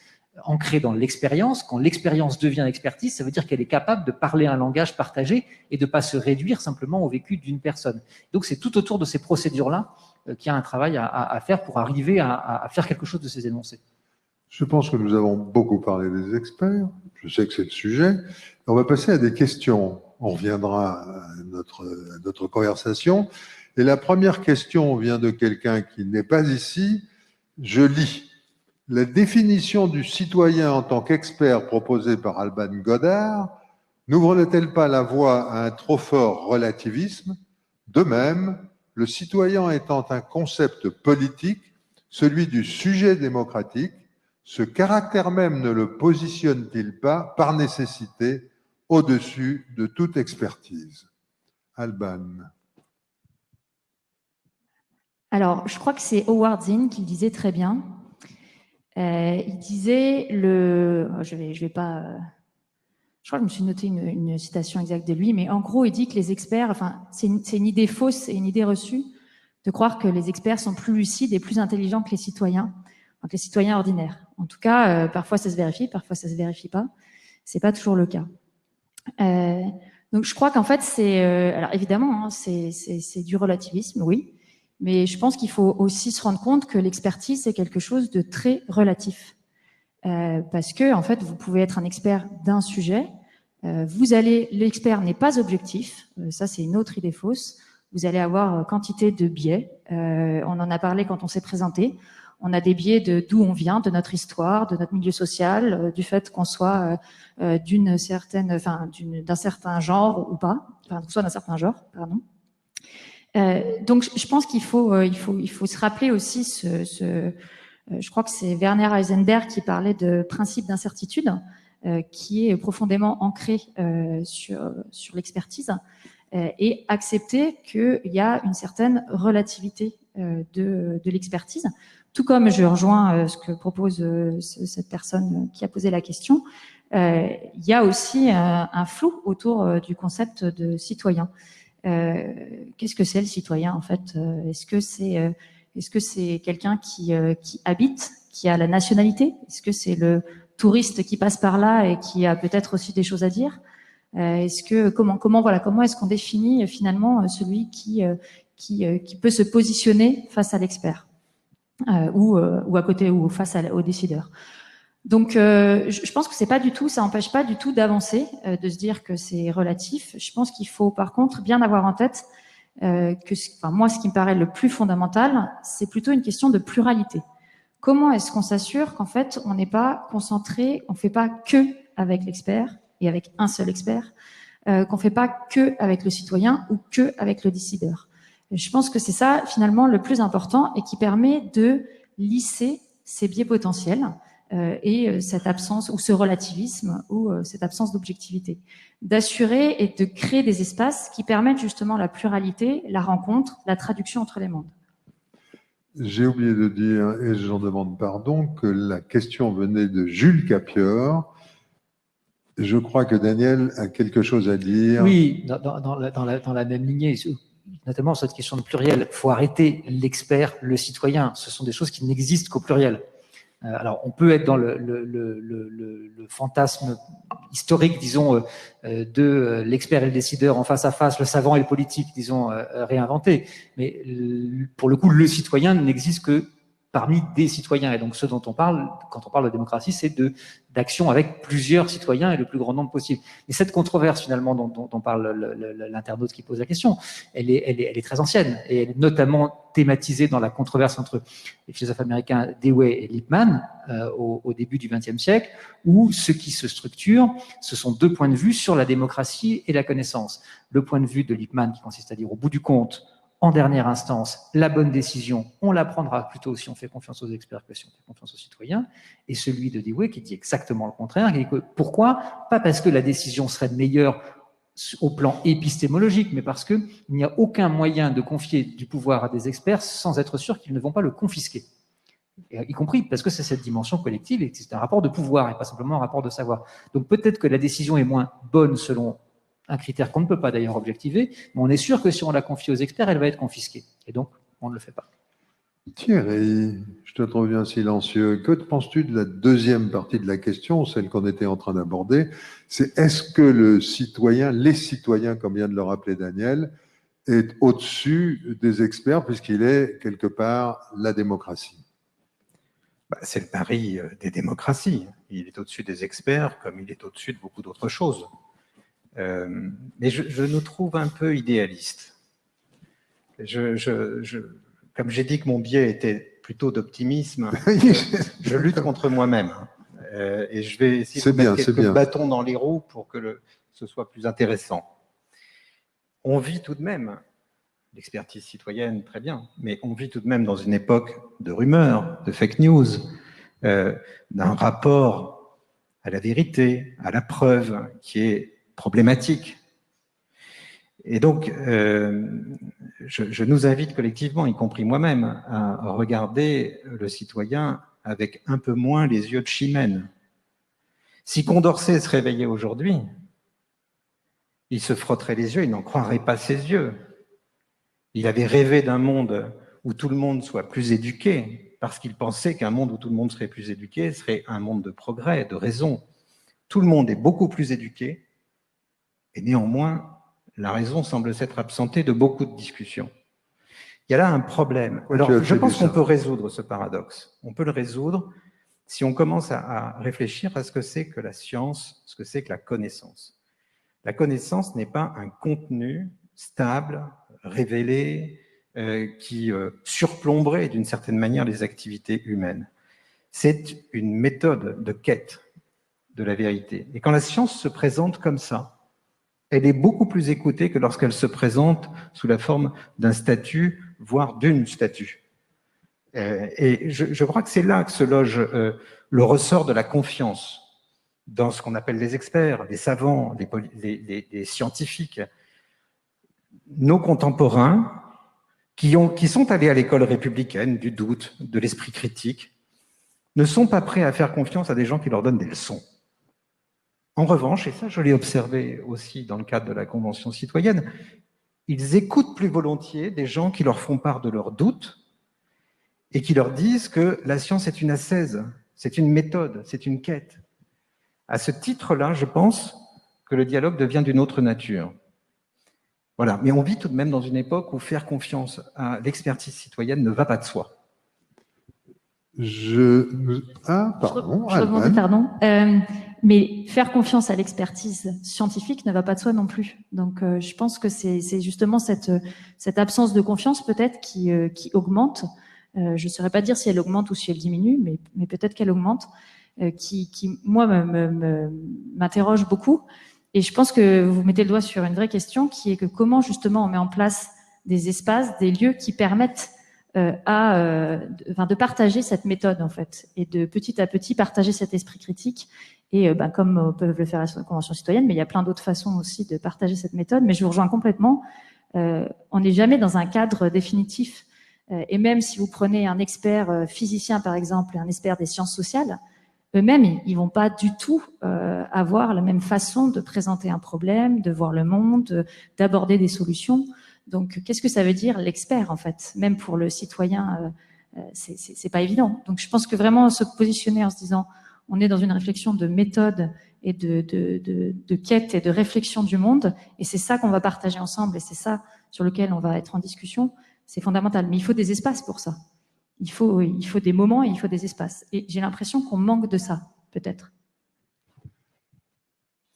[SPEAKER 4] ancrée dans l'expérience, quand l'expérience devient expertise, ça veut dire qu'elle est capable de parler un langage partagé et de ne pas se réduire simplement au vécu d'une personne. Donc c'est tout autour de ces procédures-là qu'il y a un travail à faire pour arriver à faire quelque chose de ces énoncés.
[SPEAKER 1] Je pense que nous avons beaucoup parlé des experts, je sais que c'est le sujet. On va passer à des questions, on reviendra à notre conversation. Et la première question vient de quelqu'un qui n'est pas ici. Je lis. La définition du citoyen en tant qu'expert proposée par Alban Godard n'ouvre-t-elle pas la voie à un trop fort relativisme? De même, le citoyen étant un concept politique, celui du sujet démocratique, ce caractère même ne le positionne-t-il pas, par nécessité, au-dessus de toute expertise? Alban.
[SPEAKER 3] Alors, je crois que c'est Howard Zinn qui le disait très bien. Il disait je vais pas. Je crois que je me suis noté une citation exacte de lui, mais en gros, il dit que les experts, enfin, c'est une idée fausse et une idée reçue de croire que les experts sont plus lucides et plus intelligents que les citoyens ordinaires. En tout cas, parfois ça se vérifie, parfois ça se vérifie pas. C'est pas toujours le cas. Donc, je crois qu'en fait, alors évidemment, hein, c'est du relativisme, oui. Mais je pense qu'il faut aussi se rendre compte que l'expertise, c'est quelque chose de très relatif. Parce que, en fait, vous pouvez être un expert d'un sujet. L'expert n'est pas objectif. Ça, c'est une autre idée fausse. Vous allez avoir quantité de biais. On en a parlé quand on s'est présenté. On a des biais d'où on vient, de notre histoire, de notre milieu social, du fait qu'on soit d'un certain genre ou pas. Enfin, qu'on soit d'un certain genre, pardon. Donc, je pense qu'il faut se rappeler aussi je crois que c'est Werner Heisenberg qui parlait de principe d'incertitude, qui est profondément ancré sur l'expertise, et accepter qu'il y a une certaine relativité de l'expertise. Tout comme je rejoins ce que propose cette personne qui a posé la question, il y a aussi un flou autour du concept de citoyen. Qu'est-ce que c'est le citoyen en fait? Est-ce que c'est quelqu'un qui habite, qui a la nationalité? Est-ce que c'est le touriste qui passe par là et qui a peut-être aussi des choses à dire? Comment est-ce qu'on définit finalement celui qui peut se positionner face à l'expert ou à côté ou face aux décideurs? Donc, je pense que c'est pas du tout, ça n'empêche pas du tout d'avancer, de se dire que c'est relatif. Je pense qu'il faut par contre bien avoir en tête moi, ce qui me paraît le plus fondamental, c'est plutôt une question de pluralité. Comment est-ce qu'on s'assure qu'en fait, on n'est pas concentré, on fait pas que avec l'expert et avec un seul expert, qu'on fait pas que avec le citoyen ou que avec le décideur. Je pense que c'est ça finalement le plus important et qui permet de lisser ces biais potentiels et cette absence ou ce relativisme ou cette absence d'objectivité, d'assurer et de créer des espaces qui permettent justement la pluralité, la rencontre, la traduction entre les mondes.
[SPEAKER 1] J'ai oublié de dire, et j'en demande pardon, que la question venait de Jules Capior. Je crois que Daniel a quelque chose à dire.
[SPEAKER 4] Oui, dans la même lignée, notamment cette question de pluriel. Il faut arrêter l'expert, le citoyen. Ce sont des choses qui n'existent qu'au pluriel. Alors, on peut être dans le fantasme historique, disons, de l'expert et le décideur en face à face, le savant et le politique, disons, réinventé. Mais pour le coup, le citoyen n'existe que parmi des citoyens. Et donc, ce dont on parle, quand on parle de démocratie, c'est d'action avec plusieurs citoyens et le plus grand nombre possible. Et cette controverse, finalement, dont parle l'internaute qui pose la question, elle est très ancienne. Et elle est notamment thématisée dans la controverse entre les philosophes américains Dewey et Lippmann au début du XXe siècle, où ce qui se structure, ce sont deux points de vue sur la démocratie et la connaissance. Le point de vue de Lippmann qui consiste à dire, au bout du compte, en dernière instance, la bonne décision, on la prendra plutôt si on fait confiance aux experts que si on fait confiance aux citoyens, et celui de Dewey qui dit exactement le contraire, qui dit que pourquoi ? Pas parce que la décision serait meilleure au plan épistémologique, mais parce qu'il n'y a aucun moyen de confier du pouvoir à des experts sans être sûr qu'ils ne vont pas le confisquer. Y compris parce que c'est cette dimension collective et que c'est un rapport de pouvoir et pas simplement un rapport de savoir. Donc peut-être que la décision est moins bonne selon un critère qu'on ne peut pas d'ailleurs objectiver, mais on est sûr que si on la confie aux experts, elle va être confisquée. Et donc, on ne le fait pas.
[SPEAKER 1] Thierry, je te trouve bien silencieux. Que penses-tu de la deuxième partie de la question, celle qu'on était en train d'aborder? C'est est-ce que le citoyen, les citoyens, comme vient de le rappeler Daniel, est au-dessus des experts puisqu'il est quelque part la démocratie?
[SPEAKER 2] C'est le pari des démocraties. Il est au-dessus des experts comme il est au-dessus de beaucoup d'autres choses. Mais je nous trouve un peu idéalistes. Comme j'ai dit que mon biais était plutôt d'optimisme, je lutte contre moi-même. Et je vais essayer de mettre quelques bâtons dans les roues pour que ce soit plus intéressant. On vit tout de même, l'expertise citoyenne, très bien, mais on vit tout de même dans une époque de rumeurs, de fake news, d'un rapport à la vérité, à la preuve qui est problématique. Et donc, je nous invite collectivement, y compris moi-même, à regarder le citoyen avec un peu moins les yeux de Chimène. Si Condorcet se réveillait aujourd'hui, il se frotterait les yeux, il n'en croirait pas ses yeux. Il avait rêvé d'un monde où tout le monde soit plus éduqué, parce qu'il pensait qu'un monde où tout le monde serait plus éduqué serait un monde de progrès, de raison. Tout le monde est beaucoup plus éduqué, et néanmoins, la raison semble s'être absentée de beaucoup de discussions. Il y a là un problème. Alors, je pense qu'on peut résoudre ce paradoxe. On peut le résoudre si on commence à réfléchir à ce que c'est que la science, ce que c'est que la connaissance. La connaissance n'est pas un contenu stable, révélé, qui surplomberait d'une certaine manière les activités humaines. C'est une méthode de quête de la vérité. Et quand la science se présente comme ça, elle est beaucoup plus écoutée que lorsqu'elle se présente sous la forme d'un statut, voire d'une statue. Et je crois que c'est là que se loge le ressort de la confiance dans ce qu'on appelle les experts, les savants, les scientifiques. Nos contemporains qui sont allés à l'école républicaine du doute, de l'esprit critique, ne sont pas prêts à faire confiance à des gens qui leur donnent des leçons. En revanche, et ça je l'ai observé aussi dans le cadre de la Convention citoyenne, ils écoutent plus volontiers des gens qui leur font part de leurs doutes et qui leur disent que la science est une ascèse, c'est une méthode, c'est une quête. À ce titre-là, je pense que le dialogue devient d'une autre nature. Voilà, mais on vit tout de même dans une époque où faire confiance à l'expertise citoyenne ne va pas de soi.
[SPEAKER 1] Pardon.
[SPEAKER 3] Je rebondis, pardon. Mais faire confiance à l'expertise scientifique ne va pas de soi non plus. Donc, je pense que c'est justement cette absence de confiance peut-être qui augmente. Je ne saurais pas dire si elle augmente ou si elle diminue, mais peut-être qu'elle augmente, qui moi, m'interroge beaucoup. Et je pense que vous mettez le doigt sur une vraie question, qui est que comment justement on met en place des espaces, des lieux qui permettent de partager cette méthode en fait, et de petit à petit partager cet esprit critique. Et comme peuvent le faire la Convention citoyenne, mais il y a plein d'autres façons aussi de partager cette méthode. Mais je vous rejoins complètement. On n'est jamais dans un cadre définitif. Et même si vous prenez un expert physicien, par exemple, et un expert des sciences sociales, eux-mêmes, ils vont pas du tout avoir la même façon de présenter un problème, de voir le monde, d'aborder des solutions. Donc, qu'est-ce que ça veut dire l'expert en fait? Même pour le citoyen, c'est pas évident. Donc, je pense que vraiment se positionner en se disant, on est dans une réflexion de méthode et de quête et de réflexion du monde, et c'est ça qu'on va partager ensemble, et c'est ça sur lequel on va être en discussion. C'est fondamental. Mais il faut des espaces pour ça. Il faut des moments et il faut des espaces. Et j'ai l'impression qu'on manque de ça, peut-être.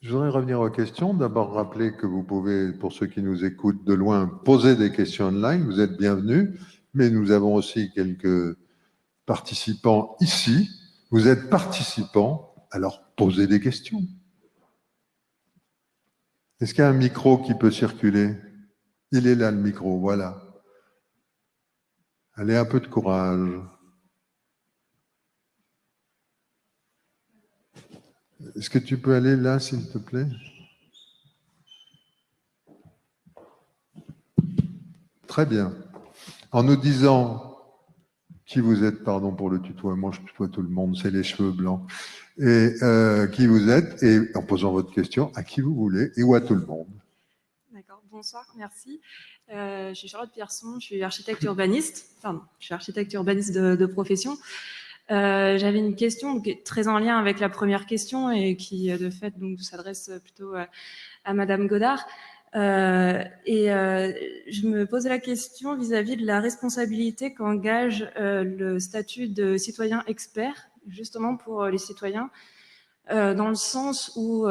[SPEAKER 1] Je voudrais revenir aux questions. D'abord, rappeler que vous pouvez, pour ceux qui nous écoutent de loin, poser des questions online. Vous êtes bienvenus. Mais nous avons aussi quelques participants ici. Vous êtes participants, alors posez des questions. Est-ce qu'il y a un micro qui peut circuler? Il est là, le micro, voilà. Allez, un peu de courage. Est-ce que tu peux aller là, s'il te plaît? Très bien. En nous disant qui vous êtes, pardon pour le tutoiement, je tutoie tout le monde, c'est les cheveux blancs, et qui vous êtes, et en posant votre question, à qui vous voulez, et ou à tout le monde.
[SPEAKER 5] D'accord, bonsoir, merci. Je suis Charlotte Pierson, je suis architecte urbaniste, de profession. J'avais une question qui est très en lien avec la première question et qui, de fait, donc s'adresse plutôt à Madame Godard. Je me posais la question vis-à-vis de la responsabilité qu'engage le statut de citoyen expert, justement pour les citoyens, dans le sens où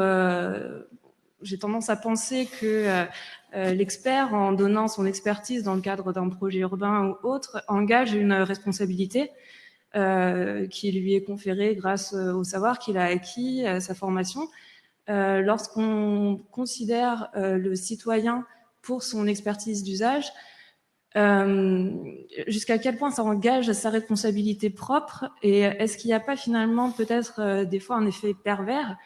[SPEAKER 5] j'ai tendance à penser que l'expert, en donnant son expertise dans le cadre d'un projet urbain ou autre, engage une responsabilité qui lui est conférée grâce au savoir qu'il a acquis, à sa formation. Lorsqu'on considère le citoyen pour son expertise d'usage, jusqu'à quel point ça engage sa responsabilité propre, et est-ce qu'il n'y a pas finalement peut-être des fois un effet pervers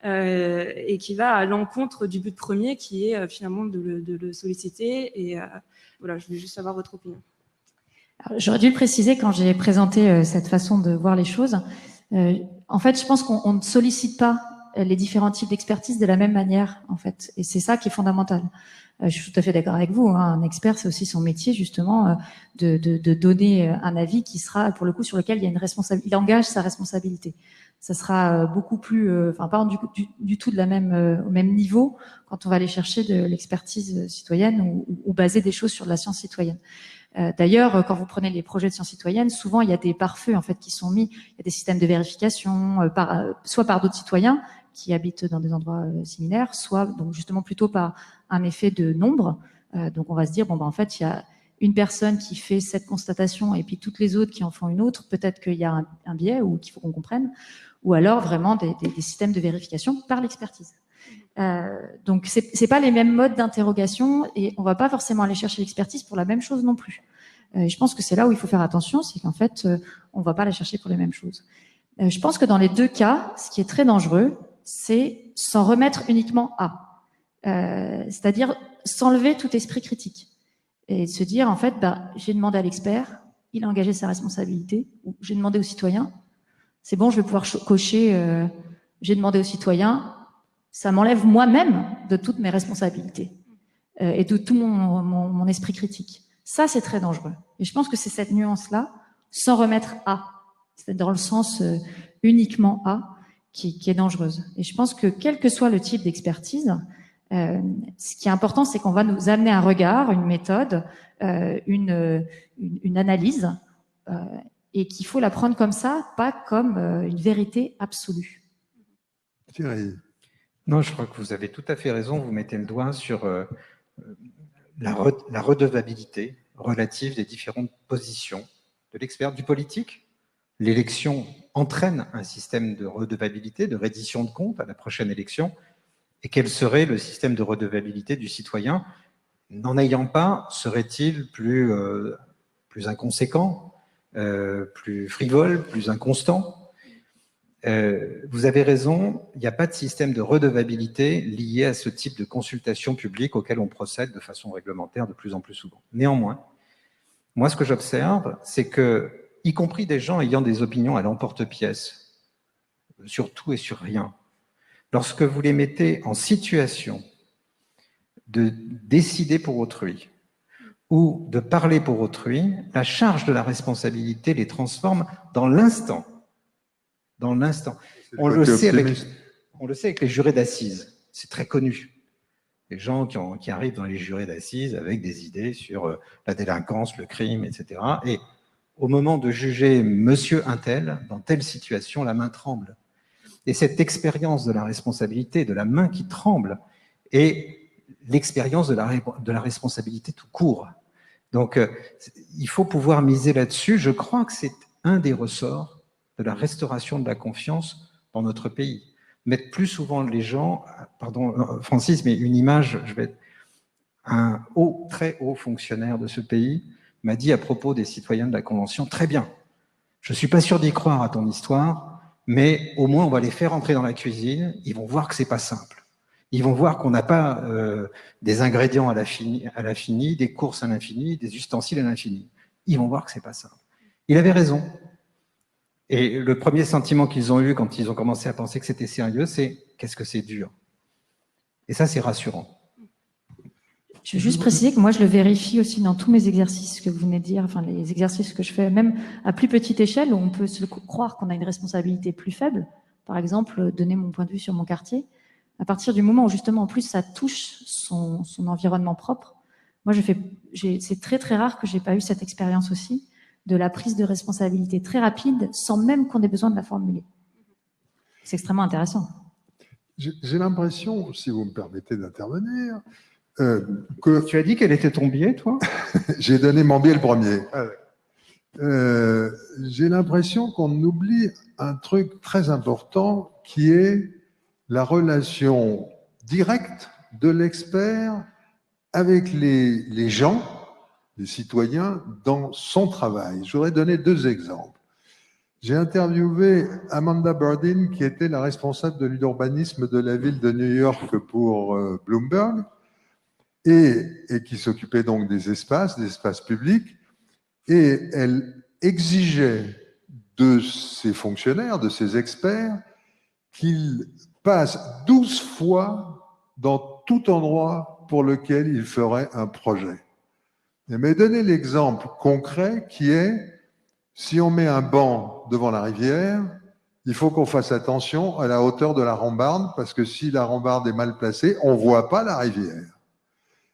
[SPEAKER 5] et qui va à l'encontre du but premier qui est finalement de le solliciter, et voilà, je voulais juste avoir votre opinion.
[SPEAKER 3] J'aurais dû le préciser quand j'ai présenté cette façon de voir les choses. En fait, je pense qu'on ne sollicite pas les différents types d'expertise de la même manière, en fait. Et c'est ça qui est fondamental. Je suis tout à fait d'accord avec vous. Hein. Un expert, c'est aussi son métier, justement, de donner un avis qui sera, pour le coup, sur lequel il y a une responsabilité. Il engage sa responsabilité. Ça sera beaucoup plus, pas du tout de la même, au même niveau quand on va aller chercher de l'expertise citoyenne ou baser des choses sur de la science citoyenne. D'ailleurs, quand vous prenez les projets de sciences citoyennes, souvent il y a des pare-feux en fait qui sont mis. Il y a des systèmes de vérification, soit par d'autres citoyens qui habitent dans des endroits similaires, soit donc justement plutôt par un effet de nombre. Donc on va se dire en fait il y a une personne qui fait cette constatation et puis toutes les autres qui en font une autre. Peut-être qu'il y a un biais ou qu'il faut qu'on comprenne, ou alors vraiment des systèmes de vérification par l'expertise. Donc c'est pas les mêmes modes d'interrogation et on va pas forcément aller chercher l'expertise pour la même chose non plus. Je pense que c'est là où il faut faire attention, c'est qu'en fait on va pas la chercher pour les mêmes choses. Je pense que dans les deux cas, ce qui est très dangereux, c'est s'en remettre uniquement à, c'est-à-dire s'enlever tout esprit critique et se dire en fait j'ai demandé à l'expert, il a engagé sa responsabilité, ou j'ai demandé au citoyen, c'est bon, je vais pouvoir cocher, j'ai demandé au citoyen. Ça m'enlève moi-même de toutes mes responsabilités et de tout mon esprit critique. Ça, c'est très dangereux. Et je pense que c'est cette nuance-là, sans remettre à, c'est dans le sens uniquement à, qui est dangereuse. Et je pense que quel que soit le type d'expertise, ce qui est important, c'est qu'on va nous amener un regard, une méthode, une analyse, et qu'il faut la prendre comme ça, pas comme une vérité absolue.
[SPEAKER 1] Thierry.
[SPEAKER 2] Non, je crois que vous avez tout à fait raison. Vous mettez le doigt sur la redevabilité relative des différentes positions de l'expert, du politique. L'élection entraîne un système de redevabilité, de reddition de comptes à la prochaine élection. Et quel serait le système de redevabilité du citoyen? N'en ayant pas, serait-il plus inconséquent, plus frivole, plus inconstant? Vous avez raison, il n'y a pas de système de redevabilité lié à ce type de consultation publique auquel on procède de façon réglementaire de plus en plus souvent. Néanmoins, moi, ce que j'observe, c'est que, y compris des gens ayant des opinions à l'emporte-pièce, sur tout et sur rien, lorsque vous les mettez en situation de décider pour autrui ou de parler pour autrui, la charge de la responsabilité les transforme dans l'instant. Dans l'instant. On le sait avec les jurés d'assises. C'est très connu. Les gens qui arrivent dans les jurés d'assises avec des idées sur la délinquance, le crime, etc. Et au moment de juger monsieur un tel, dans telle situation, la main tremble. Et cette expérience de la responsabilité, de la main qui tremble, est l'expérience de la responsabilité tout court. Donc, il faut pouvoir miser là-dessus. Je crois que c'est un des ressorts de la restauration de la confiance dans notre pays. Mettre plus souvent les gens, pardon Francis, mais une image, un très haut fonctionnaire de ce pays m'a dit à propos des citoyens de la Convention, très bien, je ne suis pas sûr d'y croire à ton histoire, mais au moins on va les faire entrer dans la cuisine, ils vont voir que c'est pas simple. Ils vont voir qu'on n'a pas des ingrédients à l'infini, des courses à l'infini, des ustensiles à l'infini. Ils vont voir que c'est pas simple. Il avait raison. Et le premier sentiment qu'ils ont eu quand ils ont commencé à penser que c'était sérieux, c'est « qu'est-ce que c'est dur ?» Et ça, c'est rassurant.
[SPEAKER 3] Je veux juste préciser que moi, je le vérifie aussi dans tous mes exercices que vous venez de dire, enfin les exercices que je fais, même à plus petite échelle, où on peut se croire qu'on a une responsabilité plus faible. Par exemple, donner mon point de vue sur mon quartier. À partir du moment où justement, en plus, ça touche son environnement propre, moi, c'est très très rare que j'ai pas eu cette expérience aussi de la prise de responsabilité très rapide, sans même qu'on ait besoin de la formuler. C'est extrêmement intéressant.
[SPEAKER 1] J'ai l'impression, si vous me permettez d'intervenir, que...
[SPEAKER 2] Tu as dit quel était ton biais, toi?
[SPEAKER 1] J'ai donné mon biais le premier. J'ai l'impression qu'on oublie un truc très important qui est la relation directe de l'expert avec les gens, les citoyens, dans son travail. Je voudrais donner 2 exemples. J'ai interviewé Amanda Burdin, qui était la responsable de l'urbanisme de la ville de New York pour Bloomberg, et qui s'occupait donc des espaces publics, et elle exigeait de ses fonctionnaires, de ses experts, qu'ils passent 12 fois dans tout endroit pour lequel ils feraient un projet. Elle m'a donné l'exemple concret qui est, si on met un banc devant la rivière, il faut qu'on fasse attention à la hauteur de la rambarde, parce que si la rambarde est mal placée, on ne voit pas la rivière.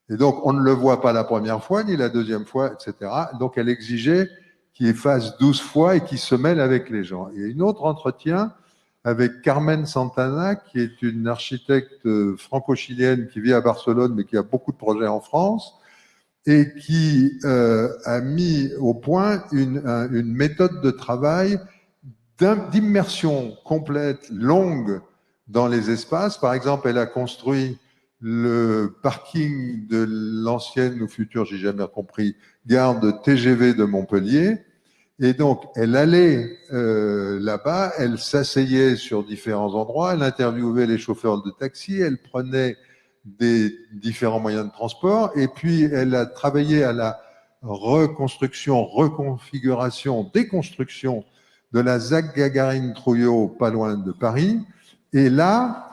[SPEAKER 1] Et donc, on ne le voit pas la première fois, ni la deuxième fois, etc. Donc, elle exigeait qu'il fasse 12 fois et qu'il se mêle avec les gens. Il y a une autre entretien avec Carmen Santana, qui est une architecte franco-chilienne qui vit à Barcelone, mais qui a beaucoup de projets en France, et qui a mis au point une méthode de travail d'immersion complète, longue, dans les espaces. Par exemple, elle a construit le parking de l'ancienne ou future, j'ai jamais compris, gare de TGV de Montpellier. Et donc, elle allait là-bas, elle s'asseyait sur différents endroits, elle interviewait les chauffeurs de taxi, elle prenait des différents moyens de transport, et puis elle a travaillé à la reconstruction, reconfiguration, déconstruction de la ZAC Gagarine-Trouillot, pas loin de Paris. Et là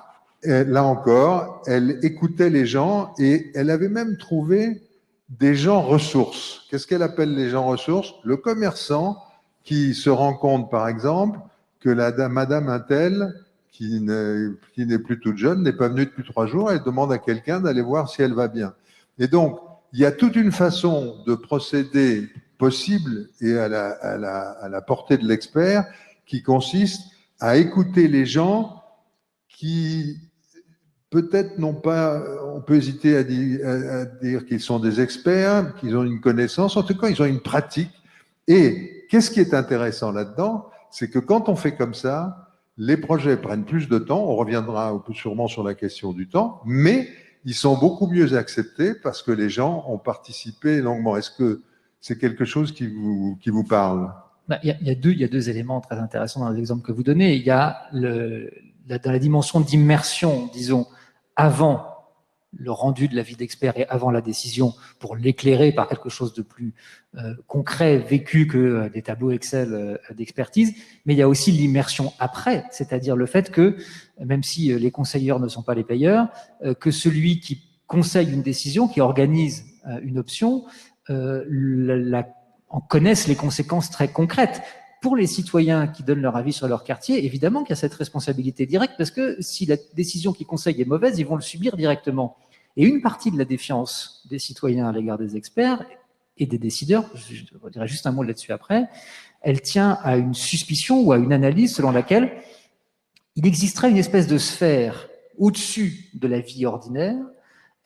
[SPEAKER 1] encore, elle écoutait les gens et elle avait même trouvé des gens ressources. Qu'est-ce qu'elle appelle les gens ressources? Le commerçant qui se rend compte, par exemple, que madame Intel, qui n'est plus toute jeune, n'est pas venue depuis 3 jours, elle demande à quelqu'un d'aller voir si elle va bien. Et donc, il y a toute une façon de procéder possible et à la portée de l'expert, qui consiste à écouter les gens qui peut-être n'ont pas, on peut hésiter à dire qu'ils sont des experts, qu'ils ont une connaissance, en tout cas ils ont une pratique. Et qu'est-ce qui est intéressant là-dedans, c'est que quand on fait comme ça, les projets prennent plus de temps, on reviendra sûrement sur la question du temps, mais ils sont beaucoup mieux acceptés parce que les gens ont participé longuement. Est-ce que c'est quelque chose qui vous parle?
[SPEAKER 4] Il y a deux éléments très intéressants dans l'exemple que vous donnez. Il y a dans la dimension d'immersion, disons, avant le rendu de l'avis d'expert et avant la décision, pour l'éclairer par quelque chose de plus concret, vécu que des tableaux Excel d'expertise. Mais il y a aussi l'immersion après, c'est-à-dire le fait que, même si les conseilleurs ne sont pas les payeurs, que celui qui conseille une décision, qui organise une option, en connaissent les conséquences très concrètes. Pour les citoyens qui donnent leur avis sur leur quartier, évidemment qu'il y a cette responsabilité directe, parce que si la décision qu'ils conseillent est mauvaise, ils vont le subir directement. Et une partie de la défiance des citoyens à l'égard des experts et des décideurs, je dirais juste un mot là-dessus après, elle tient à une suspicion ou à une analyse selon laquelle il existerait une espèce de sphère au-dessus de la vie ordinaire,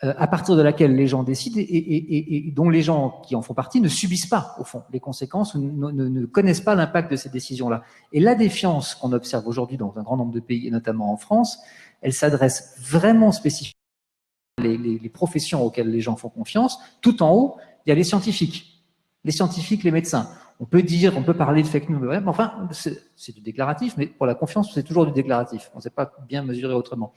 [SPEAKER 4] à partir de laquelle les gens décident et dont les gens qui en font partie ne subissent pas, au fond, les conséquences, ou ne connaissent pas l'impact de ces décisions-là. Et la défiance qu'on observe aujourd'hui dans un grand nombre de pays, et notamment en France, elle s'adresse vraiment spécifiquement les professions auxquelles les gens font confiance. Tout en haut, il y a les scientifiques, les médecins. On peut parler de fake news, mais enfin, c'est du déclaratif, mais pour la confiance, c'est toujours du déclaratif. On ne sait pas bien mesurer autrement.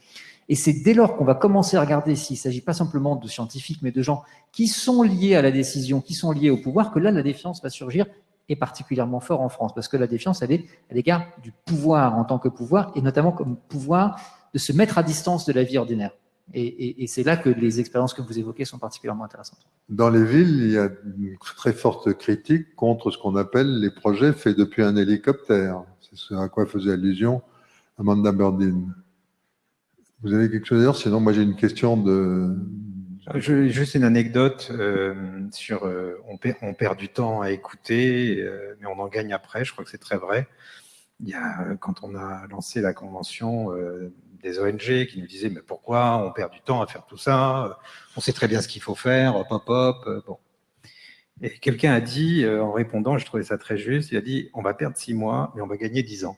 [SPEAKER 4] Et c'est dès lors qu'on va commencer à regarder s'il ne s'agit pas simplement de scientifiques, mais de gens qui sont liés à la décision, qui sont liés au pouvoir, que là, la défiance va surgir, et particulièrement fort en France, parce que la défiance, elle est à l'égard du pouvoir en tant que pouvoir, et notamment comme pouvoir de se mettre à distance de la vie ordinaire. Et c'est là que les expériences que vous évoquez sont particulièrement intéressantes.
[SPEAKER 1] Dans les villes, il y a une très forte critique contre ce qu'on appelle les projets faits depuis un hélicoptère. C'est ce à quoi faisait allusion Amanda Burdin. Vous avez quelque chose à dire? Sinon, moi j'ai une question de...
[SPEAKER 2] Juste une anecdote sur on perd du temps à écouter, mais on en gagne après. Je crois que c'est très vrai. Il y a, quand on a lancé la convention des ONG qui nous disaient mais pourquoi on perd du temps à faire tout ça? On sait très bien ce qu'il faut faire, bon. Et quelqu'un a dit, en répondant, je trouvais ça très juste, il a dit on va perdre 6 mois, mais on va gagner 10 ans.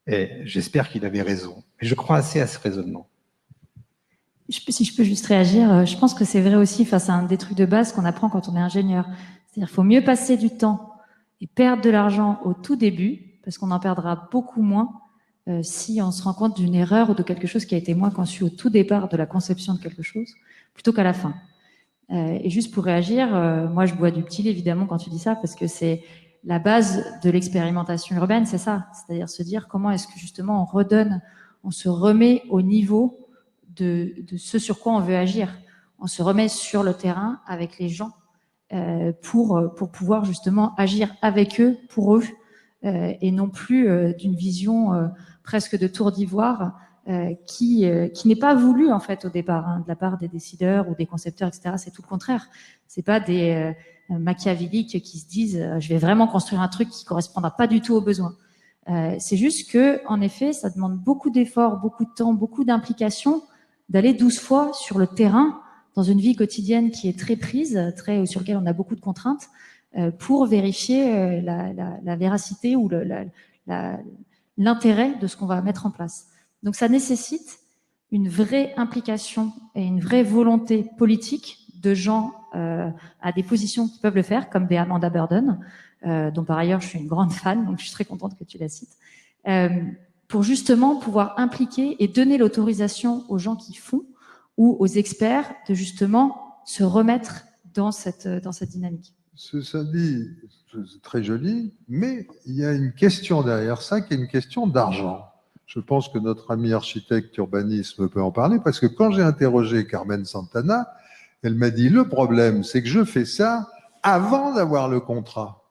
[SPEAKER 2] Et j'espère qu'il avait raison. Mais je crois assez à ce raisonnement.
[SPEAKER 3] Si je peux juste réagir, je pense que c'est vrai aussi face à un des trucs de base qu'on apprend quand on est ingénieur. C'est-à-dire qu'il faut mieux passer du temps et perdre de l'argent au tout début, parce qu'on en perdra beaucoup moins si on se rend compte d'une erreur ou de quelque chose qui a été moins conçu au tout départ de la conception de quelque chose, plutôt qu'à la fin. Et juste pour réagir, moi je bois du petit lait évidemment quand tu dis ça, parce que c'est la base de l'expérimentation urbaine, c'est ça. C'est-à-dire se dire comment est-ce que justement on se remet au niveau de ce sur quoi on veut agir. On se remet sur le terrain avec les gens pour pouvoir justement agir avec eux, pour eux, et non plus d'une vision presque de tour d'ivoire qui n'est pas voulu en fait au départ de la part des décideurs ou des concepteurs, etc. C'est tout le contraire. C'est pas des machiavéliques qui se disent je vais vraiment construire un truc qui correspondra pas du tout aux besoins. C'est juste que en effet, ça demande beaucoup d'efforts, beaucoup de temps, beaucoup d'implication d'aller 12 fois sur le terrain dans une vie quotidienne qui est très prise, sur laquelle on a beaucoup de contraintes, pour vérifier la véracité ou l'intérêt de ce qu'on va mettre en place. Donc ça nécessite une vraie implication et une vraie volonté politique de gens à des positions qui peuvent le faire, comme des Amanda Burdin, dont par ailleurs je suis une grande fan, donc je suis très contente que tu la cites, pour justement pouvoir impliquer et donner l'autorisation aux gens qui font ou aux experts de justement se remettre dans cette dynamique.
[SPEAKER 1] Ça dit, c'est très joli, mais il y a une question derrière ça qui est une question d'argent. Je pense que notre ami architecte urbanisme peut en parler, parce que quand j'ai interrogé Carmen Santana, elle m'a dit le problème, c'est que je fais ça avant d'avoir le contrat.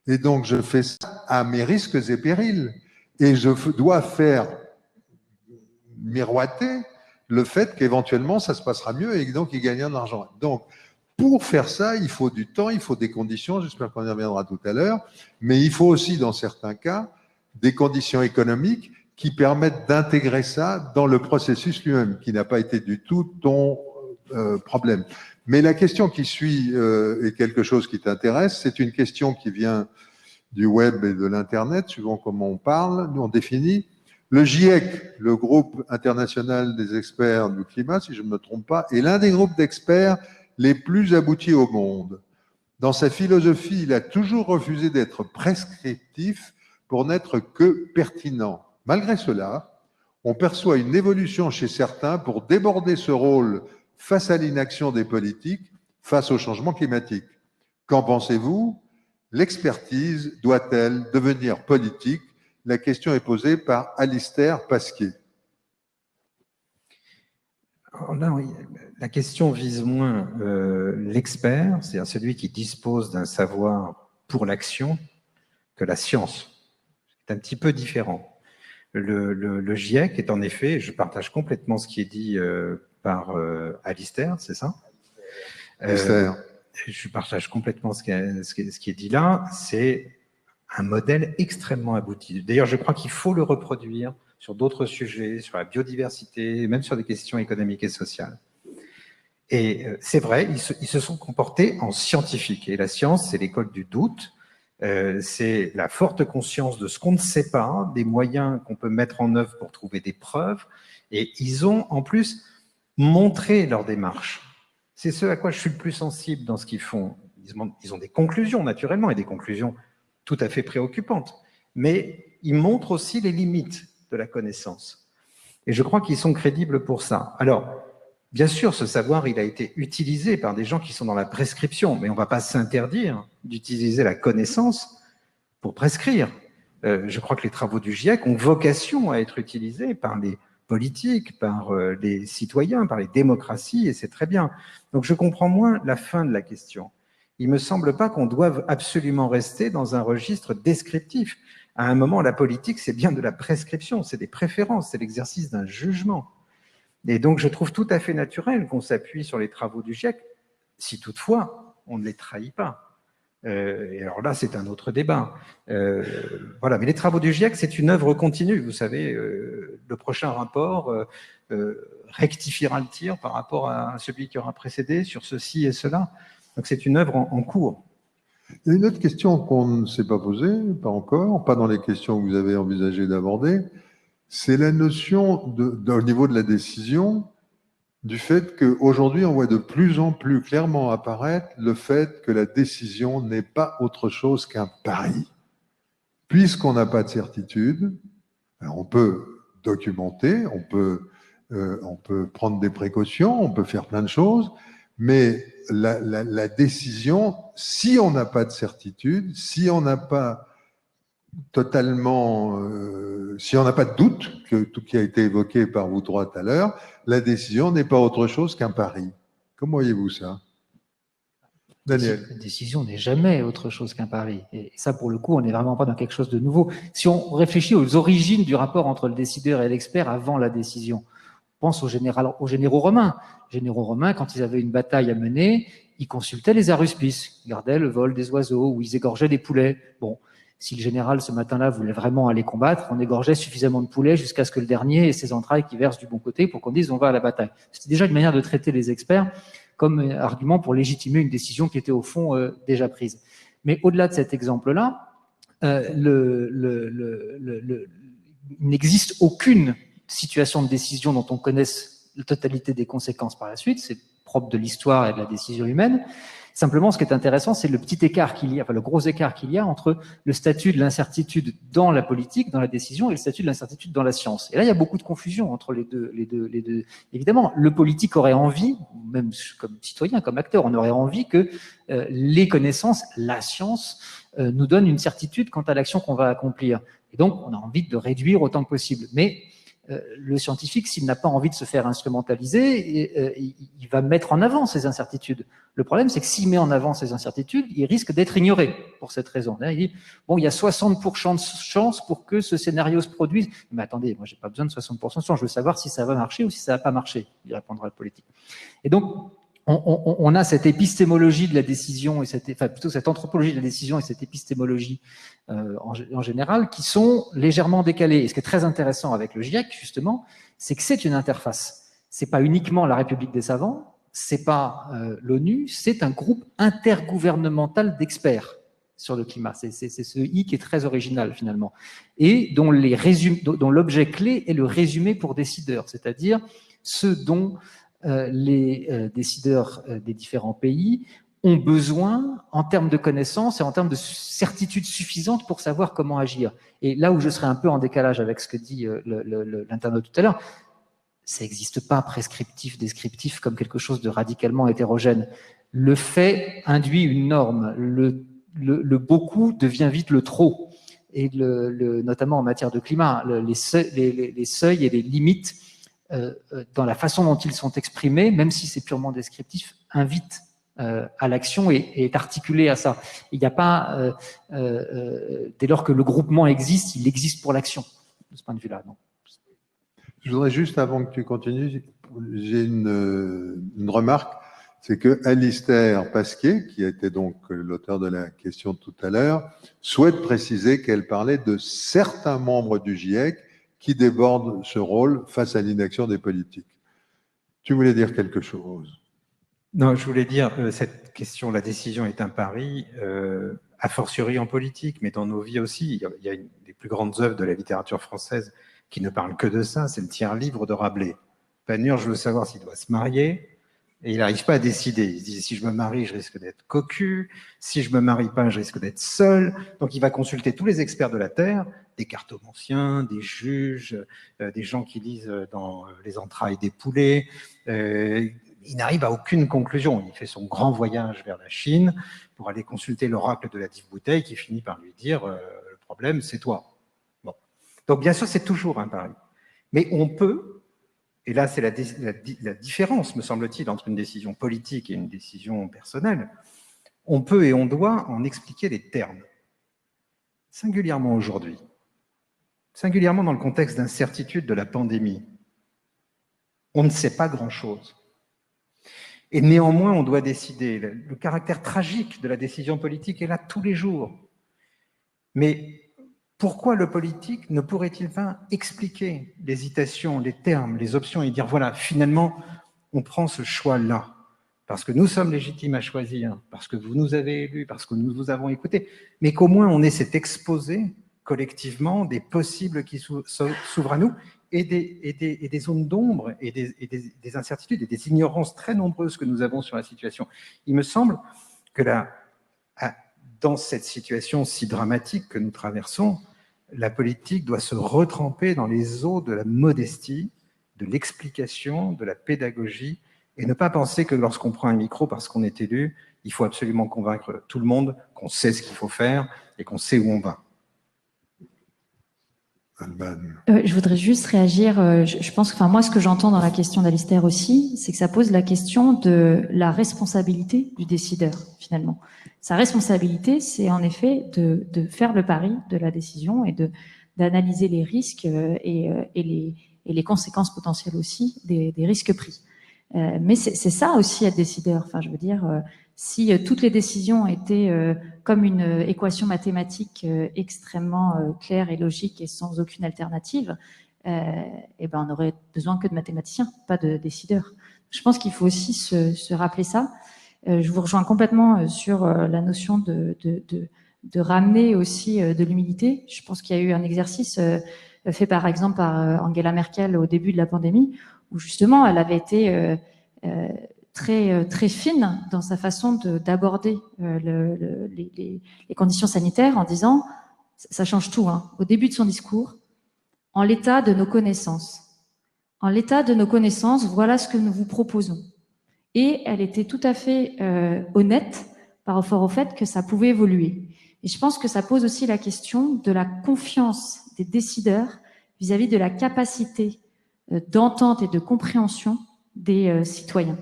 [SPEAKER 1] Et donc je fais ça à mes risques et périls. Et je dois faire miroiter le fait qu'éventuellement ça se passera mieux et donc il gagne de l'argent. Donc pour faire ça, il faut du temps, il faut des conditions, j'espère qu'on y reviendra tout à l'heure, mais il faut aussi, dans certains cas, des conditions économiques qui permettent d'intégrer ça dans le processus lui-même, qui n'a pas été du tout ton problème. Mais la question qui suit est quelque chose qui t'intéresse, c'est une question qui vient du web et de l'Internet, suivant comment on parle, nous on définit. Le GIEC, le groupe international des experts du climat, si je ne me trompe pas, est l'un des groupes d'experts les plus aboutis au monde. Dans sa philosophie, il a toujours refusé d'être prescriptif pour n'être que pertinent. Malgré cela, on perçoit une évolution chez certains pour déborder ce rôle face à l'inaction des politiques, face au changement climatique. Qu'en pensez-vous? L'expertise doit-elle devenir politique? La question est posée par Alistair Pasquier.
[SPEAKER 2] Alors là, oui, la question vise moins l'expert, c'est-à-dire celui qui dispose d'un savoir pour l'action, que la science. C'est un petit peu différent. Le GIEC est en effet, je partage complètement ce qui est dit par Alistair, c'est ça?
[SPEAKER 1] Alistair.
[SPEAKER 2] Je partage complètement ce qui est dit là. C'est un modèle extrêmement abouti. D'ailleurs, je crois qu'il faut le reproduire sur d'autres sujets, sur la biodiversité, même sur des questions économiques et sociales. Et c'est vrai, ils se sont comportés en scientifiques. Et la science, c'est l'école du doute. C'est la forte conscience de ce qu'on ne sait pas, des moyens qu'on peut mettre en œuvre pour trouver des preuves. Et ils ont en plus montré leur démarche. C'est ce à quoi je suis le plus sensible dans ce qu'ils font. Ils ont des conclusions, naturellement, et des conclusions tout à fait préoccupantes. Mais ils montrent aussi les limites de la connaissance. Et je crois qu'ils sont crédibles pour ça. Alors, bien sûr, ce savoir, il a été utilisé par des gens qui sont dans la prescription, mais on ne va pas s'interdire d'utiliser la connaissance pour prescrire. Je crois que les travaux du GIEC ont vocation à être utilisés par les politiques, par les citoyens, par les démocraties, et c'est très bien. Donc je comprends moins la fin de la question. Il ne me semble pas qu'on doive absolument rester dans un registre descriptif. À un moment, la politique, c'est bien de la prescription, c'est des préférences, c'est l'exercice d'un jugement. Et donc je trouve tout à fait naturel qu'on s'appuie sur les travaux du GIEC, si toutefois on ne les trahit pas. Et alors là, c'est un autre débat. Voilà, mais les travaux du GIEC, c'est une œuvre continue. Vous savez, le prochain rapport rectifiera le tir par rapport à celui qui aura précédé sur ceci et cela. Donc c'est une œuvre en cours.
[SPEAKER 1] Il y a une autre question qu'on ne s'est pas posée, pas encore, pas dans les questions que vous avez envisagé d'aborder, c'est la notion, au niveau de la décision, du fait qu'aujourd'hui, on voit de plus en plus clairement apparaître le fait que la décision n'est pas autre chose qu'un pari. Puisqu'on n'a pas de certitude, on peut documenter, on peut prendre des précautions, on peut faire plein de choses, mais la décision, si on n'a pas de certitude, si on n'a pas totalement, si on n'a pas de doute, tout qui a été évoqué par vous trois tout à l'heure, la décision n'est pas autre chose qu'un pari. Comment voyez-vous ça, Daniel?
[SPEAKER 4] La décision n'est jamais autre chose qu'un pari. Et ça, pour le coup, on n'est vraiment pas dans quelque chose de nouveau. Si on réfléchit aux origines du rapport entre le décideur et l'expert avant la décision, on pense aux généraux romains. Les généraux romains, quand ils avaient une bataille à mener, ils consultaient les aruspices, ils gardaient le vol des oiseaux ou ils égorgeaient des poulets. Bon, si le général, ce matin-là, voulait vraiment aller combattre, on égorgeait suffisamment de poulets jusqu'à ce que le dernier ait ses entrailles qui versent du bon côté pour qu'on dise on va à la bataille. C'était déjà une manière de traiter les experts comme argument pour légitimer une décision qui était au fond déjà prise. Mais au-delà de cet exemple-là, il n'existe aucune situation de décision dont on connaisse la totalité des conséquences par la suite. C'est propre de l'histoire et de la décision humaine. Simplement, ce qui est intéressant, c'est le petit écart qu'il y a, enfin le gros écart qu'il y a entre le statut de l'incertitude dans la politique, dans la décision, et le statut de l'incertitude dans la science. Et là, il y a beaucoup de confusion entre les deux. Évidemment, le politique aurait envie, même comme citoyen, comme acteur, on aurait envie que les connaissances, la science, nous donnent une certitude quant à l'action qu'on va accomplir. Et donc, on a envie de réduire autant que possible. Mais le scientifique, s'il n'a pas envie de se faire instrumentaliser, il va mettre en avant ces incertitudes. Le problème, c'est que s'il met en avant ces incertitudes, il risque d'être ignoré pour cette raison. Il dit, bon, il y a 60% de chance pour que ce scénario se produise. Mais attendez, moi, j'ai pas besoin de 60% de chance, je veux savoir si ça va marcher ou si ça va pas marcher, il répondra le politique. Et donc, on a cette épistémologie de la décision, plutôt cette anthropologie de la décision et cette épistémologie en général, qui sont légèrement décalées. Et ce qui est très intéressant avec le GIEC, justement, c'est que c'est une interface. C'est pas uniquement la République des savants, c'est pas l'ONU, c'est un groupe intergouvernemental d'experts sur le climat. C'est ce I qui est très original, finalement, et dont l'objet clé est le résumé pour décideurs, c'est-à-dire ce dont les décideurs des différents pays ont besoin en termes de connaissances et en termes de certitude suffisante pour savoir comment agir. Et là où je serais un peu en décalage avec ce que dit l'internaute tout à l'heure, ça n'existe pas prescriptif, descriptif comme quelque chose de radicalement hétérogène. Le fait induit une norme. Le beaucoup devient vite le trop. Et notamment en matière de climat, les seuils et les limites dans la façon dont ils sont exprimés, même si c'est purement descriptif, invitent à l'action et est articulé à ça. Il n'y a pas, dès lors que le groupement existe, il existe pour l'action, de ce point de vue-là.
[SPEAKER 1] Je voudrais juste, avant que tu continues, j'ai une remarque, c'est que Alistair Pasquier, qui était donc l'auteur de la question tout à l'heure, souhaite préciser qu'elle parlait de certains membres du GIEC qui débordent ce rôle face à l'inaction des politiques. Tu voulais dire quelque chose?
[SPEAKER 2] Non, je voulais dire, cette question, la décision est un pari, a fortiori en politique, mais dans nos vies aussi. Il y a une des plus grandes œuvres de la littérature française qui ne parle que de ça, c'est le tiers-livre de Rabelais. Panurge veut savoir s'il doit se marier, et il n'arrive pas à décider. Il se dit, si je me marie, je risque d'être cocu, si je me marie pas, je risque d'être seul. Donc il va consulter tous les experts de la Terre, des cartomanciens, des juges, des gens qui lisent dans les entrailles des poulets. Il n'arrive à aucune conclusion. Il fait son grand voyage vers la Chine pour aller consulter l'oracle de la Dive Bouteille qui finit par lui dire le problème, c'est toi. Bon. Donc, bien sûr, c'est toujours un pari. Mais on peut, et là, c'est la différence, me semble-t-il, entre une décision politique et une décision personnelle, on peut et on doit en expliquer les termes. Singulièrement aujourd'hui, singulièrement dans le contexte d'incertitude de la pandémie, on ne sait pas grand-chose. Et néanmoins, on doit décider. Le caractère tragique de la décision politique est là tous les jours. Mais pourquoi le politique ne pourrait-il pas expliquer l'hésitation, les termes, les options et dire, voilà, finalement, on prend ce choix-là, parce que nous sommes légitimes à choisir, parce que vous nous avez élus, parce que nous vous avons écoutés, mais qu'au moins on ait cet exposé collectivement des possibles qui s'ouvrent à nous, et des zones d'ombre et des incertitudes et des ignorances très nombreuses que nous avons sur la situation. Il me semble que dans cette situation si dramatique que nous traversons, la politique doit se retremper dans les eaux de la modestie, de l'explication, de la pédagogie, et ne pas penser que lorsqu'on prend un micro parce qu'on est élu, il faut absolument convaincre tout le monde qu'on sait ce qu'il faut faire et qu'on sait où on va.
[SPEAKER 3] Je voudrais juste réagir. Je pense que, moi, ce que j'entends dans la question d'Alistair aussi, c'est que ça pose la question de la responsabilité du décideur, finalement. Sa responsabilité, c'est en effet de faire le pari de la décision et d'analyser les risques et les conséquences potentielles aussi des risques pris. Mais c'est ça aussi être décideur. Enfin, je veux dire, si toutes les décisions étaient comme une équation mathématique extrêmement claire et logique et sans aucune alternative, eh ben on aurait besoin que de mathématiciens, pas de décideurs. Je pense qu'il faut aussi se rappeler ça. Je vous rejoins complètement sur la notion de ramener aussi de l'humilité. Je pense qu'il y a eu un exercice fait par exemple par Angela Merkel au début de la pandémie, où justement elle avait été très fine dans sa façon d'aborder les conditions sanitaires en disant, ça change tout, hein, au début de son discours, en l'état de nos connaissances. En l'état de nos connaissances, voilà ce que nous vous proposons. Et elle était tout à fait honnête par rapport au fait que ça pouvait évoluer. Et je pense que ça pose aussi la question de la confiance des décideurs vis-à-vis de la capacité d'entente et de compréhension des citoyens.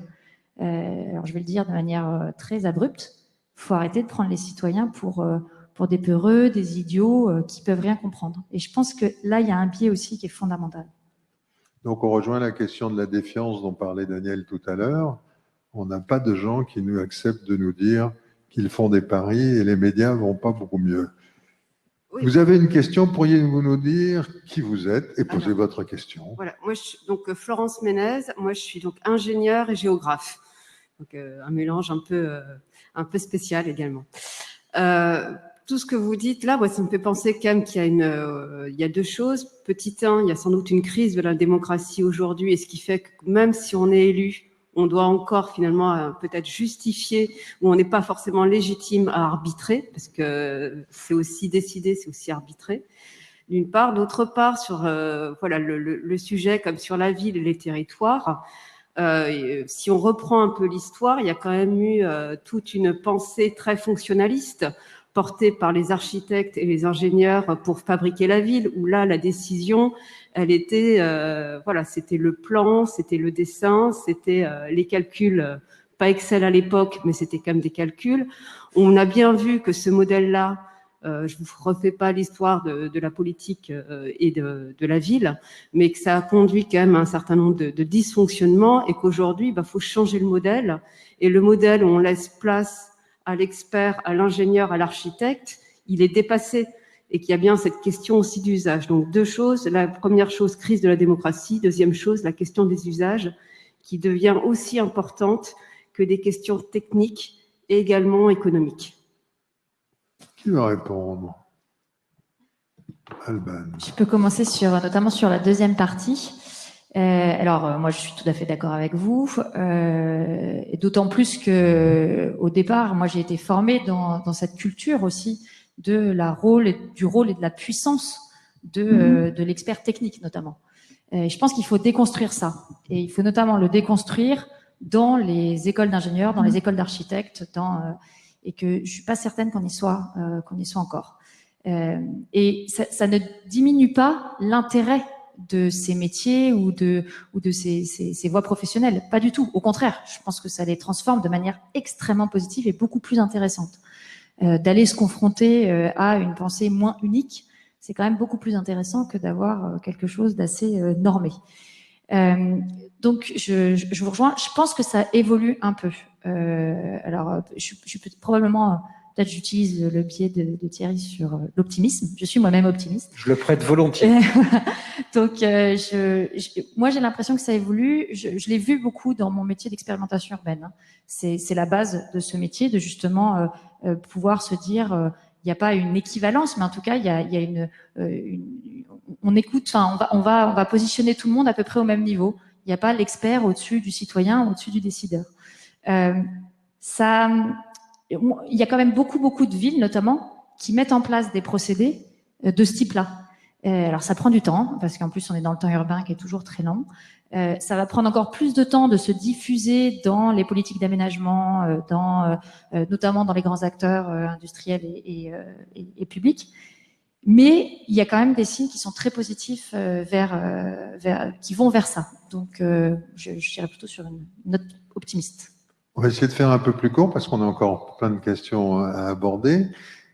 [SPEAKER 3] Alors je vais le dire de manière très abrupte, il faut arrêter de prendre les citoyens pour des peureux, des idiots qui peuvent rien comprendre. Et je pense que là, il y a un biais aussi qui est fondamental.
[SPEAKER 1] Donc on rejoint la question de la défiance dont parlait Daniel tout à l'heure. On n'a pas de gens qui nous acceptent de nous dire qu'ils font des paris et les médias ne vont pas beaucoup mieux. Oui. Vous avez une question, pourriez-vous nous dire qui vous êtes et poser votre question?
[SPEAKER 6] Voilà, moi je suis donc Florence Ménez, moi je suis donc ingénieure et géographe. Donc un mélange un peu spécial également. Tout ce que vous dites là, ça me fait penser quand même qu'il y a deux choses. Petit 1, il y a sans doute une crise de la démocratie aujourd'hui, et ce qui fait que même si on est élu, on doit encore finalement peut-être justifier, ou on n'est pas forcément légitime à arbitrer, parce que c'est aussi décider, c'est aussi arbitrer, d'une part. D'autre part, sur voilà, le sujet comme sur la ville et les territoires, si on reprend un peu l'histoire, il y a quand même eu toute une pensée très fonctionnaliste portée par les architectes et les ingénieurs pour fabriquer la ville, où là, la décision, elle était, voilà, c'était le plan, c'était le dessin, c'était les calculs, pas Excel à l'époque, mais c'était quand même des calculs. On a bien vu que ce modèle-là, je ne vous refais pas l'histoire de la politique et de la ville, mais que ça a conduit quand même à un certain nombre de dysfonctionnements, et qu'aujourd'hui, faut changer le modèle. Et le modèle où on laisse place à l'expert, à l'ingénieur, à l'architecte, il est dépassé, et qu'il y a bien cette question aussi d'usage. Donc deux choses. La première chose, crise de la démocratie. Deuxième chose, la question des usages, qui devient aussi importante que des questions techniques et également économiques.
[SPEAKER 1] Qui va répondre? Alban.
[SPEAKER 3] Je peux commencer notamment sur la deuxième partie. Alors, moi, je suis tout à fait d'accord avec vous, et d'autant plus que, au départ, moi, j'ai été formée dans cette culture aussi du rôle et de la puissance de l'expert technique, notamment. Et je pense qu'il faut déconstruire ça, et il faut notamment le déconstruire dans les écoles d'ingénieurs, dans les écoles d'architectes, et que je suis pas certaine qu'on y soit encore. Et ça ne diminue pas l'intérêt de ces métiers ou de ces voies professionnelles. Pas du tout. Au contraire, je pense que ça les transforme de manière extrêmement positive et beaucoup plus intéressante. D'aller se confronter à une pensée moins unique, c'est quand même beaucoup plus intéressant que d'avoir quelque chose d'assez normé. Donc, je vous rejoins. Je pense que ça évolue un peu. Alors, je suis probablement... Peut-être j'utilise le biais de Thierry sur l'optimisme. Je suis moi-même optimiste.
[SPEAKER 2] Je le prête volontiers.
[SPEAKER 3] Donc, moi, j'ai l'impression que ça évolue. Je l'ai vu beaucoup dans mon métier d'expérimentation urbaine. C'est la base de ce métier, de justement pouvoir se dire, il n'y a pas une équivalence, mais en tout cas, il y a on écoute. Enfin, on va positionner tout le monde à peu près au même niveau. Il n'y a pas l'expert au-dessus du citoyen, au-dessus du décideur. Il y a quand même beaucoup de villes, notamment, qui mettent en place des procédés de ce type-là. Alors, ça prend du temps, parce qu'en plus, on est dans le temps urbain qui est toujours très long. Ça va prendre encore plus de temps de se diffuser dans les politiques d'aménagement, notamment dans les grands acteurs industriels et publics. Mais il y a quand même des signes qui sont très positifs qui vont vers ça. Donc, je dirais plutôt sur une note optimiste.
[SPEAKER 1] On va essayer de faire un peu plus court parce qu'on a encore plein de questions à aborder.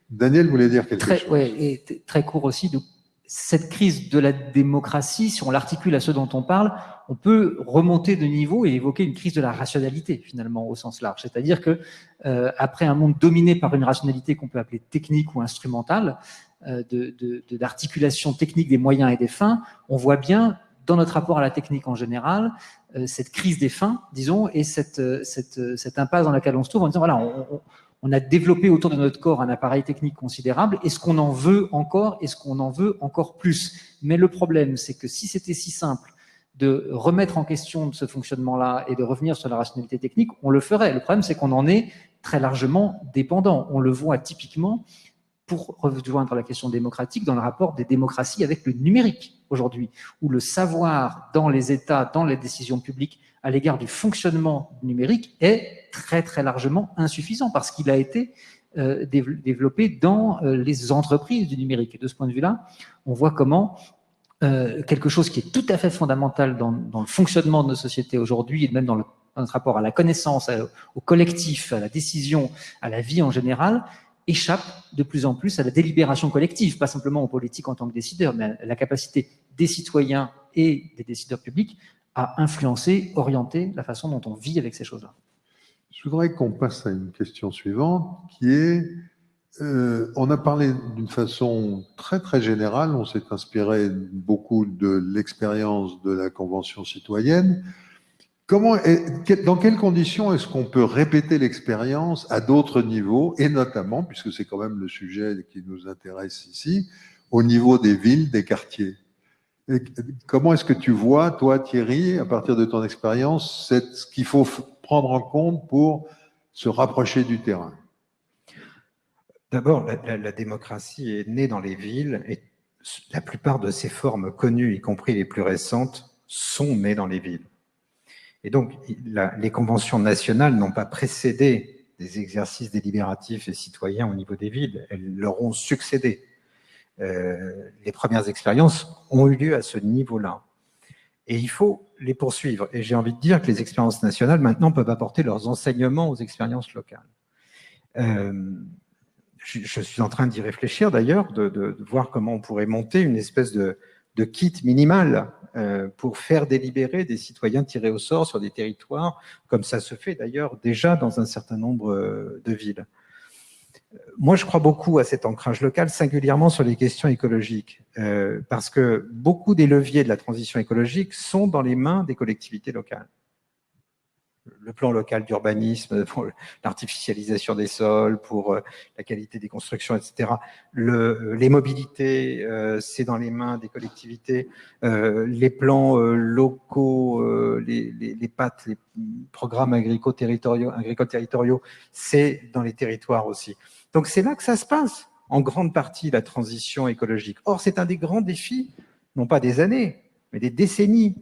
[SPEAKER 1] Daniel voulait dire quelque chose.
[SPEAKER 4] Oui, et très court aussi. Donc, cette crise de la démocratie, si on l'articule à ce dont on parle, on peut remonter de niveau et évoquer une crise de la rationalité, finalement, au sens large. C'est-à-dire que après un monde dominé par une rationalité qu'on peut appeler technique ou instrumentale, d'articulation technique des moyens et des fins, on voit bien, dans notre rapport à la technique en général, cette crise des fins, disons, et cette impasse dans laquelle on se trouve en disant, voilà, on a développé autour de notre corps un appareil technique considérable. Est-ce qu'on en veut encore? Est-ce qu'on en veut encore plus? Mais le problème, c'est que si c'était si simple de remettre en question ce fonctionnement-là et de revenir sur la rationalité technique, on le ferait. Le problème, c'est qu'on en est très largement dépendant. On le voit typiquement, pour rejoindre la question démocratique, dans le rapport des démocraties avec le numérique aujourd'hui, où le savoir dans les États, dans les décisions publiques à l'égard du fonctionnement numérique est très très largement insuffisant parce qu'il a été développé dans les entreprises du numérique. Et de ce point de vue-là, on voit comment quelque chose qui est tout à fait fondamental dans le fonctionnement de nos sociétés aujourd'hui, et même dans notre rapport à la connaissance, au collectif, à la décision, à la vie en général, échappe de plus en plus à la délibération collective, pas simplement aux politiques en tant que décideurs, mais à la capacité des citoyens et des décideurs publics à influencer, orienter la façon dont on vit avec ces choses-là.
[SPEAKER 1] Je voudrais qu'on passe à une question suivante qui est, on a parlé d'une façon très très générale, on s'est inspiré beaucoup de l'expérience de la Convention citoyenne. Dans quelles conditions est-ce qu'on peut répéter l'expérience à d'autres niveaux, et notamment, puisque c'est quand même le sujet qui nous intéresse ici, au niveau des villes, des quartiers? Et comment est-ce que tu vois, toi Thierry, à partir de ton expérience, ce qu'il faut prendre en compte pour se rapprocher du terrain?
[SPEAKER 2] D'abord, la démocratie est née dans les villes et la plupart de ses formes connues, y compris les plus récentes, sont nées dans les villes. Et donc, les conventions nationales n'ont pas précédé des exercices délibératifs et citoyens au niveau des villes, elles leur ont succédé. Les premières expériences ont eu lieu à ce niveau-là. Et il faut les poursuivre. Et j'ai envie de dire que les expériences nationales, maintenant, peuvent apporter leurs enseignements aux expériences locales. Je suis en train d'y réfléchir, d'ailleurs, de voir comment on pourrait monter une espèce de kit minimal pour faire délibérer des citoyens tirés au sort sur des territoires, comme ça se fait d'ailleurs déjà dans un certain nombre de villes. Moi, je crois beaucoup à cet ancrage local, singulièrement sur les questions écologiques, parce que beaucoup des leviers de la transition écologique sont dans les mains des collectivités locales. Le plan local d'urbanisme, pour l'artificialisation des sols, pour la qualité des constructions, etc. Les mobilités, c'est dans les mains des collectivités. Les plans locaux, les PAT, les programmes agricoles-territoriaux, c'est dans les territoires aussi. Donc c'est là que ça se passe, en grande partie, la transition écologique. Or, c'est un des grands défis, non pas des années, mais des décennies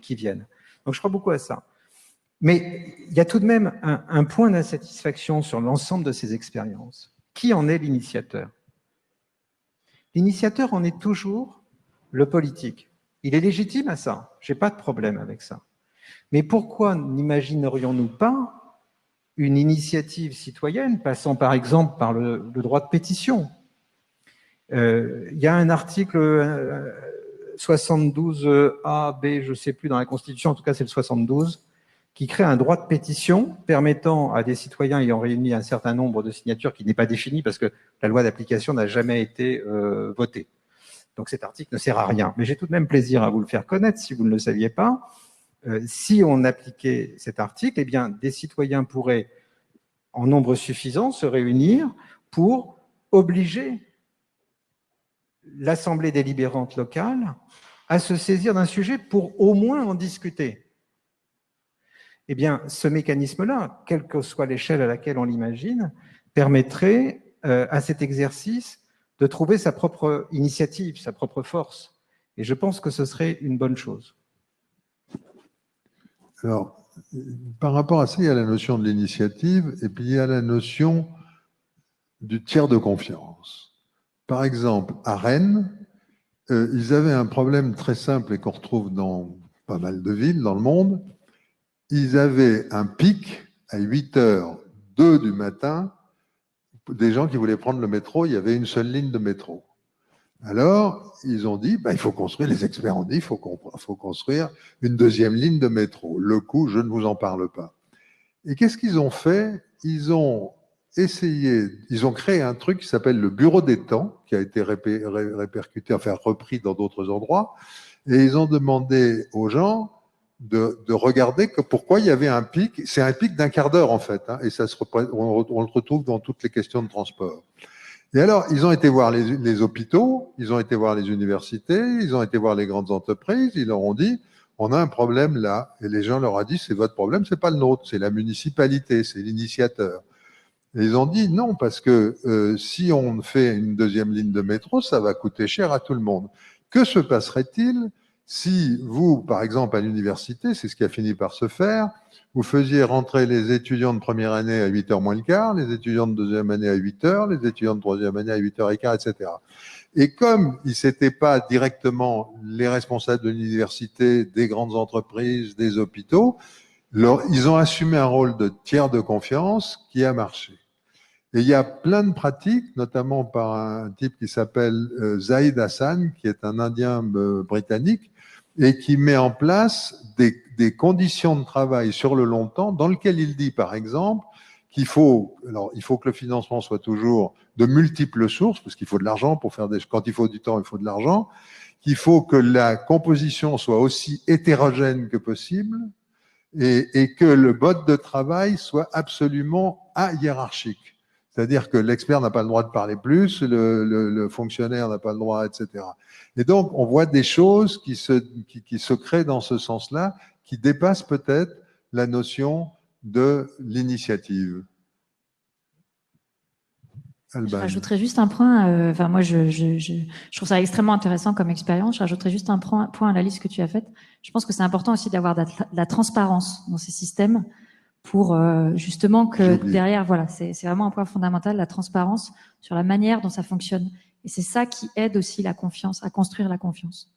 [SPEAKER 2] qui viennent. Donc je crois beaucoup à ça. Mais il y a tout de même un point d'insatisfaction sur l'ensemble de ces expériences. Qui en est l'initiateur? L'initiateur en est toujours le politique. Il est légitime à ça, je n'ai pas de problème avec ça. Mais pourquoi n'imaginerions-nous pas une initiative citoyenne passant par exemple par le droit de pétition? Il y a un article 72A, B, je ne sais plus, dans la Constitution, en tout cas c'est le 72, qui crée un droit de pétition permettant à des citoyens ayant réuni un certain nombre de signatures qui n'est pas défini parce que la loi d'application n'a jamais été votée. Donc cet article ne sert à rien. Mais j'ai tout de même plaisir à vous le faire connaître si vous ne le saviez pas. Si on appliquait cet article, eh bien, des citoyens pourraient, en nombre suffisant, se réunir pour obliger l'Assemblée délibérante locale à se saisir d'un sujet pour au moins en discuter. Eh bien, ce mécanisme-là, quelle que soit l'échelle à laquelle on l'imagine, permettrait à cet exercice de trouver sa propre initiative, sa propre force. Et je pense que ce serait une bonne chose.
[SPEAKER 1] Alors, par rapport à ça, il y a la notion de l'initiative et puis il y a la notion du tiers de confiance. Par exemple, à Rennes, ils avaient un problème très simple et qu'on retrouve dans pas mal de villes dans le monde. Ils avaient un pic à 8h02 du matin, des gens qui voulaient prendre le métro, il y avait une seule ligne de métro. Alors, ils ont dit, il faut construire, les experts ont dit, il faut construire une deuxième ligne de métro. Le coût, je ne vous en parle pas. Et qu'est-ce qu'ils ont fait? Ils ont créé un truc qui s'appelle le bureau des temps, qui a été répercuté, enfin repris dans d'autres endroits, et ils ont demandé aux gens de regarder pourquoi il y avait un pic. C'est un pic d'un quart d'heure en fait, hein, et on le retrouve dans toutes les questions de transport. Et alors, ils ont été voir les hôpitaux, ils ont été voir les universités, ils ont été voir les grandes entreprises, ils leur ont dit, on a un problème là. Et les gens leur ont dit, c'est votre problème, c'est pas le nôtre, c'est la municipalité, c'est l'initiateur. Et ils ont dit non, parce que si on fait une deuxième ligne de métro, ça va coûter cher à tout le monde. Que se passerait-il si vous, par exemple, à l'université, c'est ce qui a fini par se faire, vous faisiez rentrer les étudiants de première année à 8h moins le quart, les étudiants de deuxième année à 8h, les étudiants de troisième année à 8h15, etc. Et comme ils n'étaient pas directement les responsables de l'université, des grandes entreprises, des hôpitaux, ils ont assumé un rôle de tiers de confiance qui a marché. Et il y a plein de pratiques, notamment par un type qui s'appelle Zaid Hassan, qui est un Indien britannique, et qui met en place des conditions de travail sur le long temps dans lesquelles il dit, par exemple, qu'il faut, alors, il faut que le financement soit toujours de multiples sources, parce qu'il faut de l'argent pour faire quand il faut du temps, il faut de l'argent, qu'il faut que la composition soit aussi hétérogène que possible et que le mode de travail soit absolument ahiérarchique. C'est-à-dire que l'expert n'a pas le droit de parler plus, le fonctionnaire n'a pas le droit, etc. Et donc, on voit des choses qui se créent dans ce sens-là, qui dépassent peut-être la notion de l'initiative.
[SPEAKER 3] Je rajouterais juste un point. Enfin, moi, je trouve ça extrêmement intéressant comme expérience. Je rajouterais juste un point à la liste que tu as faite. Je pense que c'est important aussi d'avoir de la transparence dans ces systèmes pour justement que derrière, voilà, c'est vraiment un point fondamental, la transparence sur la manière dont ça fonctionne. Et c'est ça qui aide aussi la confiance, à construire la confiance.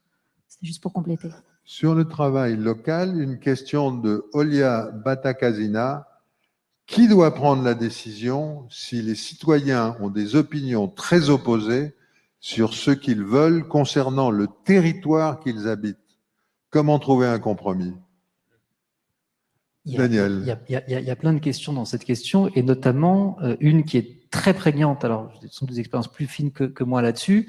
[SPEAKER 3] C'est juste pour compléter.
[SPEAKER 1] Sur le travail local, une question de Olia Batakazina. Qui doit prendre la décision si les citoyens ont des opinions très opposées sur ce qu'ils veulent concernant le territoire qu'ils habitent? Comment trouver un compromis? Daniel.
[SPEAKER 4] Il y a plein de questions dans cette question, et notamment une qui est très prégnante. Alors, ce sont des expériences plus fines que moi là-dessus.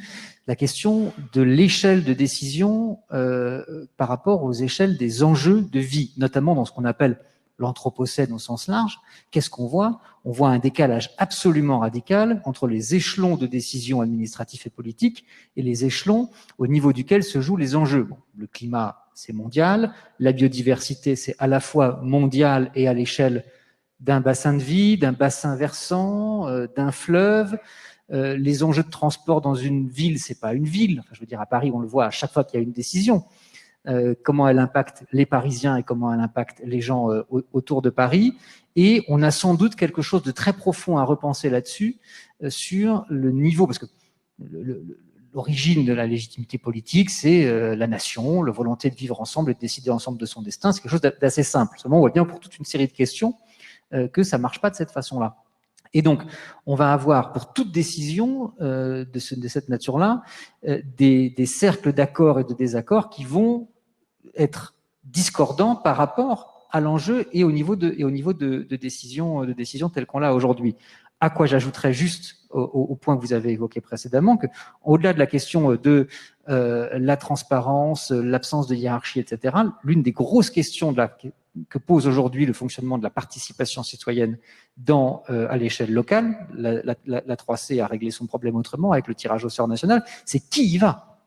[SPEAKER 4] La question de l'échelle de décision par rapport aux échelles des enjeux de vie, notamment dans ce qu'on appelle l'anthropocène au sens large. Qu'est-ce qu'on voit? On voit un décalage absolument radical entre les échelons de décision administratifs et politiques et les échelons au niveau duquel se jouent les enjeux. Bon, le climat, c'est mondial. La biodiversité, c'est à la fois mondial et à l'échelle d'un bassin de vie, d'un bassin versant, d'un fleuve. Les enjeux de transport dans une ville, c'est pas une ville. Enfin, je veux dire, à Paris, on le voit à chaque fois qu'il y a une décision. Comment elle impacte les Parisiens et comment elle impacte les gens autour de Paris. Et on a sans doute quelque chose de très profond à repenser là-dessus, sur le niveau, parce que l'origine de la légitimité politique, c'est la nation, la volonté de vivre ensemble et de décider ensemble de son destin. C'est quelque chose d'assez simple. Seulement, on voit bien pour toute une série de questions que ça ne marche pas de cette façon-là. Et donc, on va avoir pour toute décision de cette nature-là des cercles d'accords et de désaccords qui vont être discordants par rapport à l'enjeu et au niveau de décision telle qu'on l'a aujourd'hui. À quoi j'ajouterais juste au point que vous avez évoqué précédemment, que au-delà de la question de la transparence, l'absence de hiérarchie, etc., l'une des grosses questions que pose aujourd'hui le fonctionnement de la participation citoyenne à l'échelle locale, la 3C a réglé son problème autrement avec le tirage au sort national, c'est qui y va?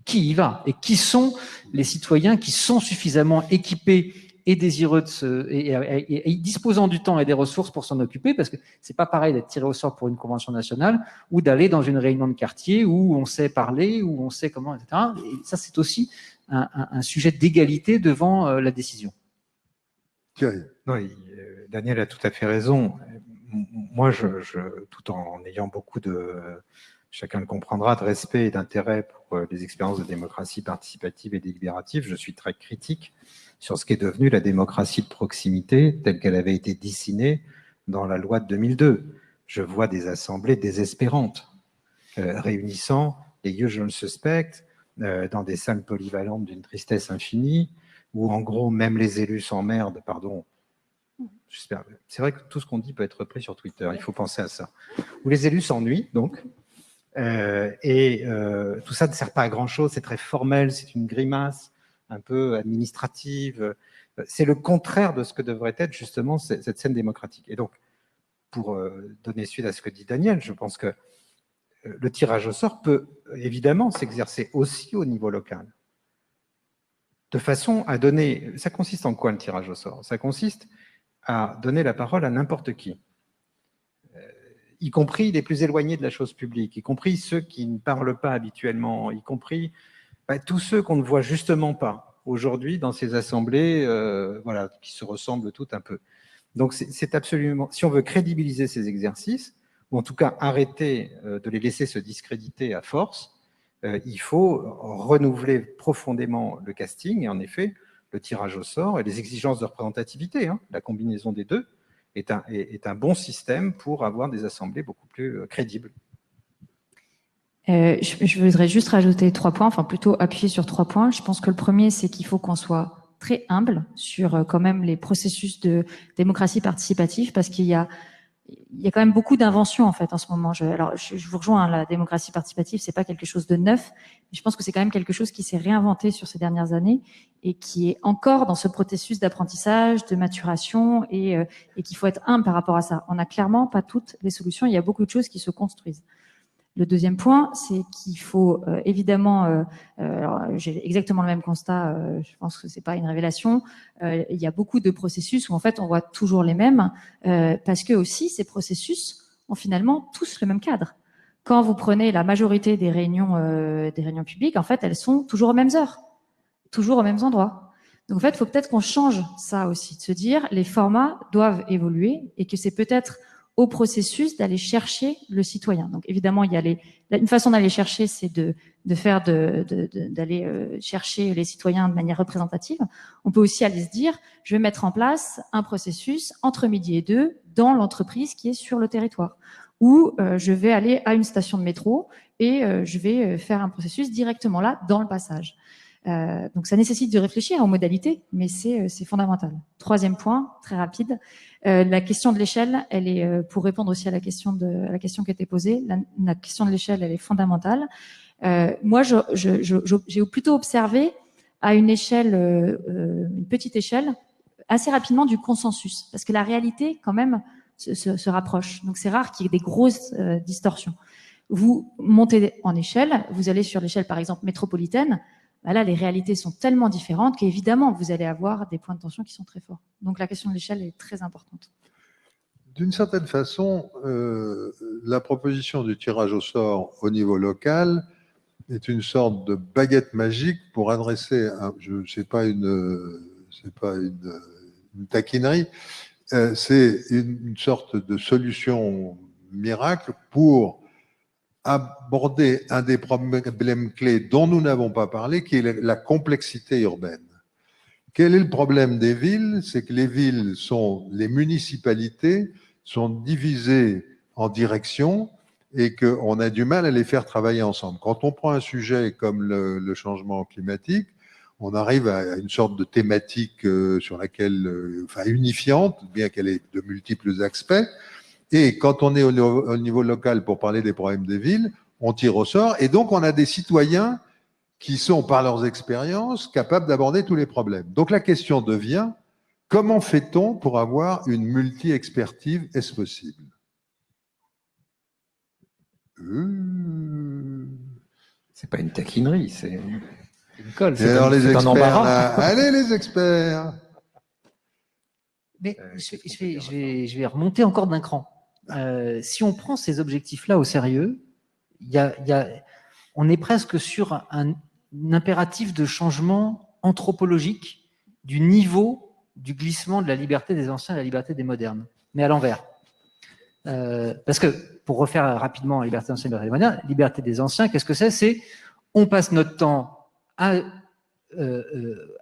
[SPEAKER 4] Qui y va? Et qui sont les citoyens qui sont suffisamment équipés et désireux et disposant du temps et des ressources pour s'en occuper, parce que c'est pas pareil d'être tiré au sort pour une convention nationale ou d'aller dans une réunion de quartier où on sait parler, où on sait comment, etc. Et ça, c'est aussi un sujet d'égalité devant la décision.
[SPEAKER 2] Oui, Daniel a tout à fait raison. Moi, tout en ayant beaucoup de, chacun le comprendra, de respect et d'intérêt pour les expériences de démocratie participative et délibérative, je suis très critique sur ce qu'est devenu la démocratie de proximité telle qu'elle avait été dessinée dans la loi de 2002. Je vois des assemblées désespérantes, réunissant les usual suspects dans des salles polyvalentes d'une tristesse infinie, où en gros, même les élus s'emmerdent, pardon. C'est vrai que tout ce qu'on dit peut être repris sur Twitter, il faut penser à ça. Où les élus s'ennuient, donc, tout ça ne sert pas à grand-chose, c'est très formel, c'est une grimace un peu administrative. C'est le contraire de ce que devrait être justement cette scène démocratique. Et donc, pour donner suite à ce que dit Daniel, je pense que le tirage au sort peut évidemment s'exercer aussi au niveau local. De façon à donner... Ça consiste en quoi le tirage au sort? Ça consiste à donner la parole à n'importe qui, y compris les plus éloignés de la chose publique, y compris ceux qui ne parlent pas habituellement, y compris tous ceux qu'on ne voit justement pas aujourd'hui dans ces assemblées voilà, qui se ressemblent toutes un peu. Donc c'est absolument... Si on veut crédibiliser ces exercices, ou en tout cas arrêter de les laisser se discréditer à force, il faut renouveler profondément le casting, et en effet, le tirage au sort et les exigences de représentativité, la combinaison des deux, est un bon système pour avoir des assemblées beaucoup plus crédibles.
[SPEAKER 3] Je voudrais juste rajouter 3 points, enfin plutôt appuyer sur 3 points. Je pense que le premier, c'est qu'il faut qu'on soit très humble sur quand même les processus de démocratie participative, parce qu'il y a quand même beaucoup d'inventions en fait en ce moment. Je vous rejoins, hein, la démocratie participative, c'est pas quelque chose de neuf, mais je pense que c'est quand même quelque chose qui s'est réinventé sur ces dernières années et qui est encore dans ce processus d'apprentissage, de maturation, et qu'il faut être humble par rapport à ça. On n'a clairement pas toutes les solutions, il y a beaucoup de choses qui se construisent. Le deuxième point, c'est qu'il faut évidemment, alors j'ai exactement le même constat, je pense que c'est pas une révélation, il y a beaucoup de processus où en fait on voit toujours les mêmes, parce que aussi ces processus ont finalement tous le même cadre. Quand vous prenez la majorité des réunions publiques, en fait elles sont toujours aux mêmes heures, toujours aux mêmes endroits. Donc en fait, il faut peut-être qu'on change ça aussi, de se dire les formats doivent évoluer et que c'est peut-être au processus d'aller chercher le citoyen. Donc évidemment, il y a une façon d'aller chercher, c'est d'aller chercher les citoyens de manière représentative. On peut aussi aller se dire, je vais mettre en place un processus entre midi et 2 dans l'entreprise qui est sur le territoire, ou je vais aller à une station de métro et je vais faire un processus directement là dans le passage. Donc ça nécessite de réfléchir aux modalités, mais c'est fondamental. Troisième point, très rapide, la question de l'échelle, elle est pour répondre aussi à la question qui était posée. La question de l'échelle, elle est fondamentale. Moi, j'ai plutôt observé à une échelle, une petite échelle, assez rapidement du consensus, parce que la réalité, quand même, se rapproche. Donc c'est rare qu'il y ait des grosses distorsions. Vous montez en échelle, vous allez sur l'échelle, par exemple, métropolitaine. Là, les réalités sont tellement différentes qu'évidemment, vous allez avoir des points de tension qui sont très forts. Donc, la question de l'échelle est très importante.
[SPEAKER 1] D'une certaine façon, la proposition du tirage au sort au niveau local est une sorte de baguette magique pour adresser, c'est pas une taquinerie, c'est une sorte de solution miracle pour aborder un des problèmes clés dont nous n'avons pas parlé, qui est la complexité urbaine. Quel est le problème des villes? C'est que les villes les municipalités sont divisées en directions et qu'on a du mal à les faire travailler ensemble. Quand on prend un sujet comme le changement climatique, on arrive à une sorte de thématique sur laquelle, unifiante, bien qu'elle ait de multiples aspects. Et quand on est au niveau local pour parler des problèmes des villes, on tire au sort. Et donc, on a des citoyens qui sont, par leurs expériences, capables d'aborder tous les problèmes. Donc, la question devient, comment fait-on pour avoir une multi-expertise? Est-ce possible?
[SPEAKER 2] C'est pas une taquinerie, c'est une colle.
[SPEAKER 1] Et alors, les experts,
[SPEAKER 2] un embarras.
[SPEAKER 1] là, allez, les experts!
[SPEAKER 4] Mais je vais remonter encore d'un cran. Si on prend ces objectifs-là au sérieux, on est presque sur un impératif de changement anthropologique du niveau du glissement de la liberté des anciens à la liberté des modernes, mais à l'envers. Parce que, pour refaire rapidement la liberté des anciens et la liberté des modernes, la liberté des anciens, qu'est-ce que c'est? C'est on passe notre temps à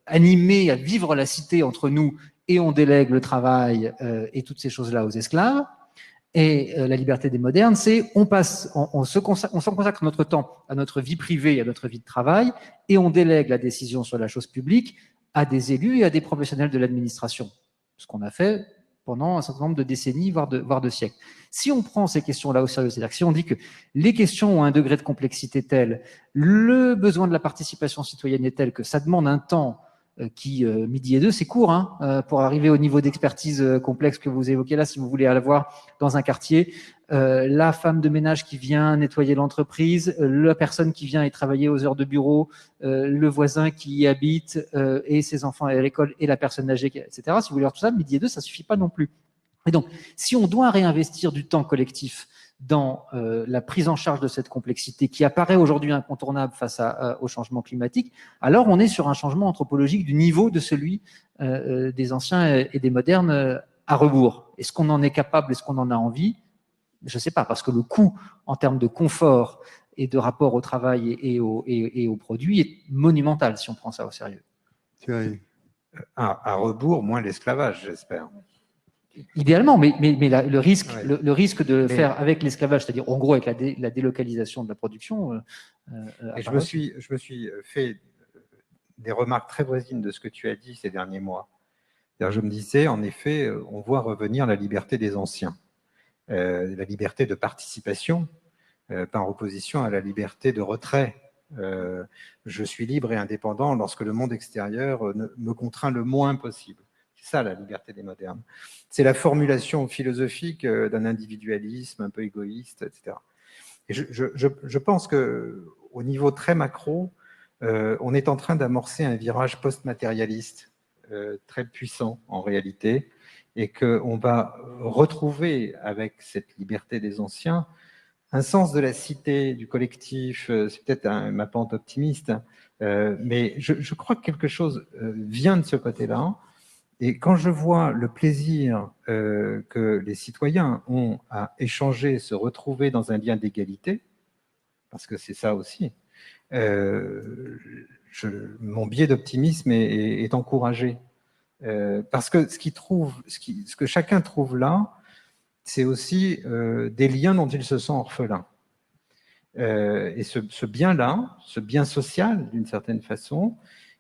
[SPEAKER 4] animer, à vivre la cité entre nous et on délègue le travail et toutes ces choses-là aux esclaves. Et la liberté des modernes, c'est on s'en consacre notre temps à notre vie privée et à notre vie de travail et on délègue la décision sur la chose publique à des élus et à des professionnels de l'administration. Ce qu'on a fait pendant un certain nombre de décennies, voire de siècles. Si on prend ces questions-là au sérieux, c'est-à-dire que si on dit que les questions ont un degré de complexité tel, le besoin de la participation citoyenne est tel que ça demande un temps qui, midi et 2, c'est court, hein, pour arriver au niveau d'expertise complexe que vous évoquez là, si vous voulez avoir dans un quartier, la femme de ménage qui vient nettoyer l'entreprise, la personne qui vient y travailler aux heures de bureau, le voisin qui y habite et ses enfants à l'école et la personne âgée, etc. Si vous voulez voir tout ça, midi et 2, ça suffit pas non plus. Et donc, si on doit réinvestir du temps collectif dans la prise en charge de cette complexité qui apparaît aujourd'hui incontournable face au changement climatique, alors on est sur un changement anthropologique du niveau de celui des anciens et des modernes à rebours. Est-ce qu'on en est capable? Est-ce qu'on en a envie? Je ne sais pas, parce que le coût en termes de confort et de rapport au travail et au produit est monumental si on prend ça au sérieux.
[SPEAKER 1] Thierry.
[SPEAKER 2] À rebours, moins l'esclavage, j'espère.
[SPEAKER 4] Idéalement, mais le risque,
[SPEAKER 2] Ouais.
[SPEAKER 4] le risque de
[SPEAKER 2] Mais-
[SPEAKER 4] faire avec l'esclavage, c'est-à-dire en gros avec la délocalisation de la production.
[SPEAKER 2] Et je me suis fait des remarques très voisines de ce que tu as dit ces derniers mois. C'est-à-dire, je me disais, en effet, on voit revenir la liberté des anciens, la liberté de participation, par opposition à la liberté de retrait. Je suis libre et indépendant lorsque le monde extérieur me contraint le moins possible. C'est ça la liberté des modernes. C'est la formulation philosophique d'un individualisme un peu égoïste, etc. Et je pense qu'au niveau très macro, on est en train d'amorcer un virage post-matérialiste très puissant en réalité, et qu'on va retrouver avec cette liberté des anciens un sens de la cité, du collectif. C'est peut-être ma pente optimiste, mais je crois que quelque chose vient de ce côté-là. Et quand je vois le plaisir que les citoyens ont à échanger, se retrouver dans un lien d'égalité, parce que c'est ça aussi, mon biais d'optimisme est encouragé. Parce que ce que chacun trouve là, c'est aussi des liens dont il se sent orphelin. Et ce bien-là, ce bien social d'une certaine façon,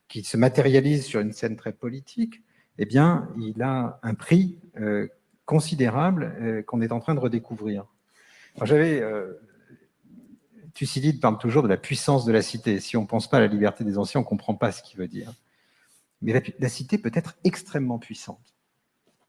[SPEAKER 2] qui se matérialise sur une scène très politique, eh bien, il a un prix considérable qu'on est en train de redécouvrir. Thucydide parle toujours de la puissance de la cité. Si on ne pense pas à la liberté des anciens, on ne comprend pas ce qu'il veut dire. Mais la cité peut être extrêmement puissante.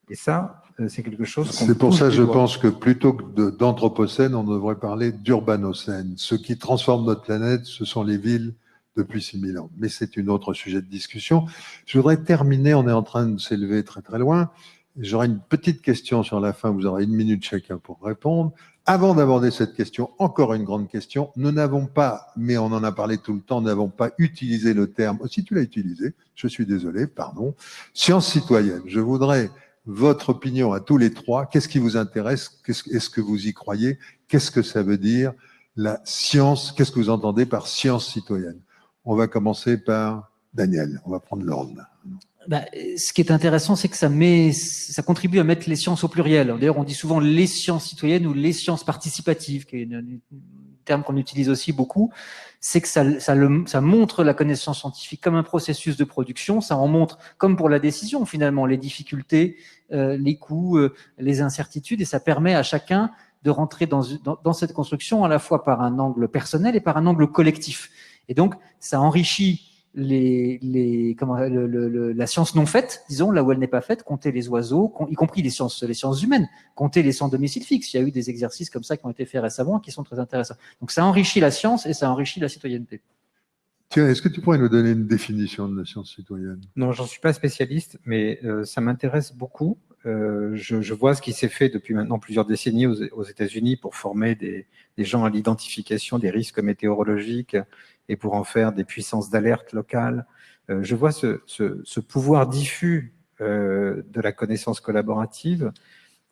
[SPEAKER 2] Et ça, c'est quelque chose qu'on
[SPEAKER 1] C'est pour
[SPEAKER 2] touche
[SPEAKER 1] ça,
[SPEAKER 2] du
[SPEAKER 1] je
[SPEAKER 2] doigt.
[SPEAKER 1] pense que plutôt que d'anthropocène, on devrait parler d'urbanocène. Ce qui transforme notre planète, ce sont les villes depuis 6000 ans. Mais c'est un autre sujet de discussion. Je voudrais terminer, on est en train de s'élever très très loin. J'aurai une petite question sur la fin, vous aurez 1 minute chacun pour répondre. Avant d'aborder cette question, encore une grande question. Nous n'avons pas, mais on en a parlé tout le temps, nous n'avons pas utilisé le terme, si tu l'as utilisé, je suis désolé, pardon, science citoyenne. Je voudrais votre opinion à tous les trois. Qu'est-ce qui vous intéresse? Est-ce que vous y croyez? Qu'est-ce que ça veut dire, la science? Qu'est-ce que vous entendez par science citoyenne? On va commencer par Daniel. On va prendre l'ordre.
[SPEAKER 4] Ce qui est intéressant, c'est que ça contribue à mettre les sciences au pluriel. D'ailleurs, on dit souvent les sciences citoyennes ou les sciences participatives, qui est un terme qu'on utilise aussi beaucoup. C'est que ça montre la connaissance scientifique comme un processus de production. Ça en montre, comme pour la décision, finalement, les difficultés, les coûts, les incertitudes, et ça permet à chacun de rentrer dans cette construction à la fois par un angle personnel et par un angle collectif. Et donc, ça enrichit la science non faite, disons, là où elle n'est pas faite, compter les oiseaux, y compris les sciences humaines, compter les sans domicile fixe. Il y a eu des exercices comme ça qui ont été faits récemment qui sont très intéressants. Donc ça enrichit la science et ça enrichit la citoyenneté.
[SPEAKER 1] Tiens, est-ce que tu pourrais nous donner une définition de la science citoyenne?
[SPEAKER 2] Non, j'en suis pas spécialiste, mais ça m'intéresse beaucoup. Je vois ce qui s'est fait depuis maintenant plusieurs décennies aux États-Unis pour former des gens à l'identification des risques météorologiques et pour en faire des puissances d'alerte locales. Je vois ce pouvoir diffus de la connaissance collaborative,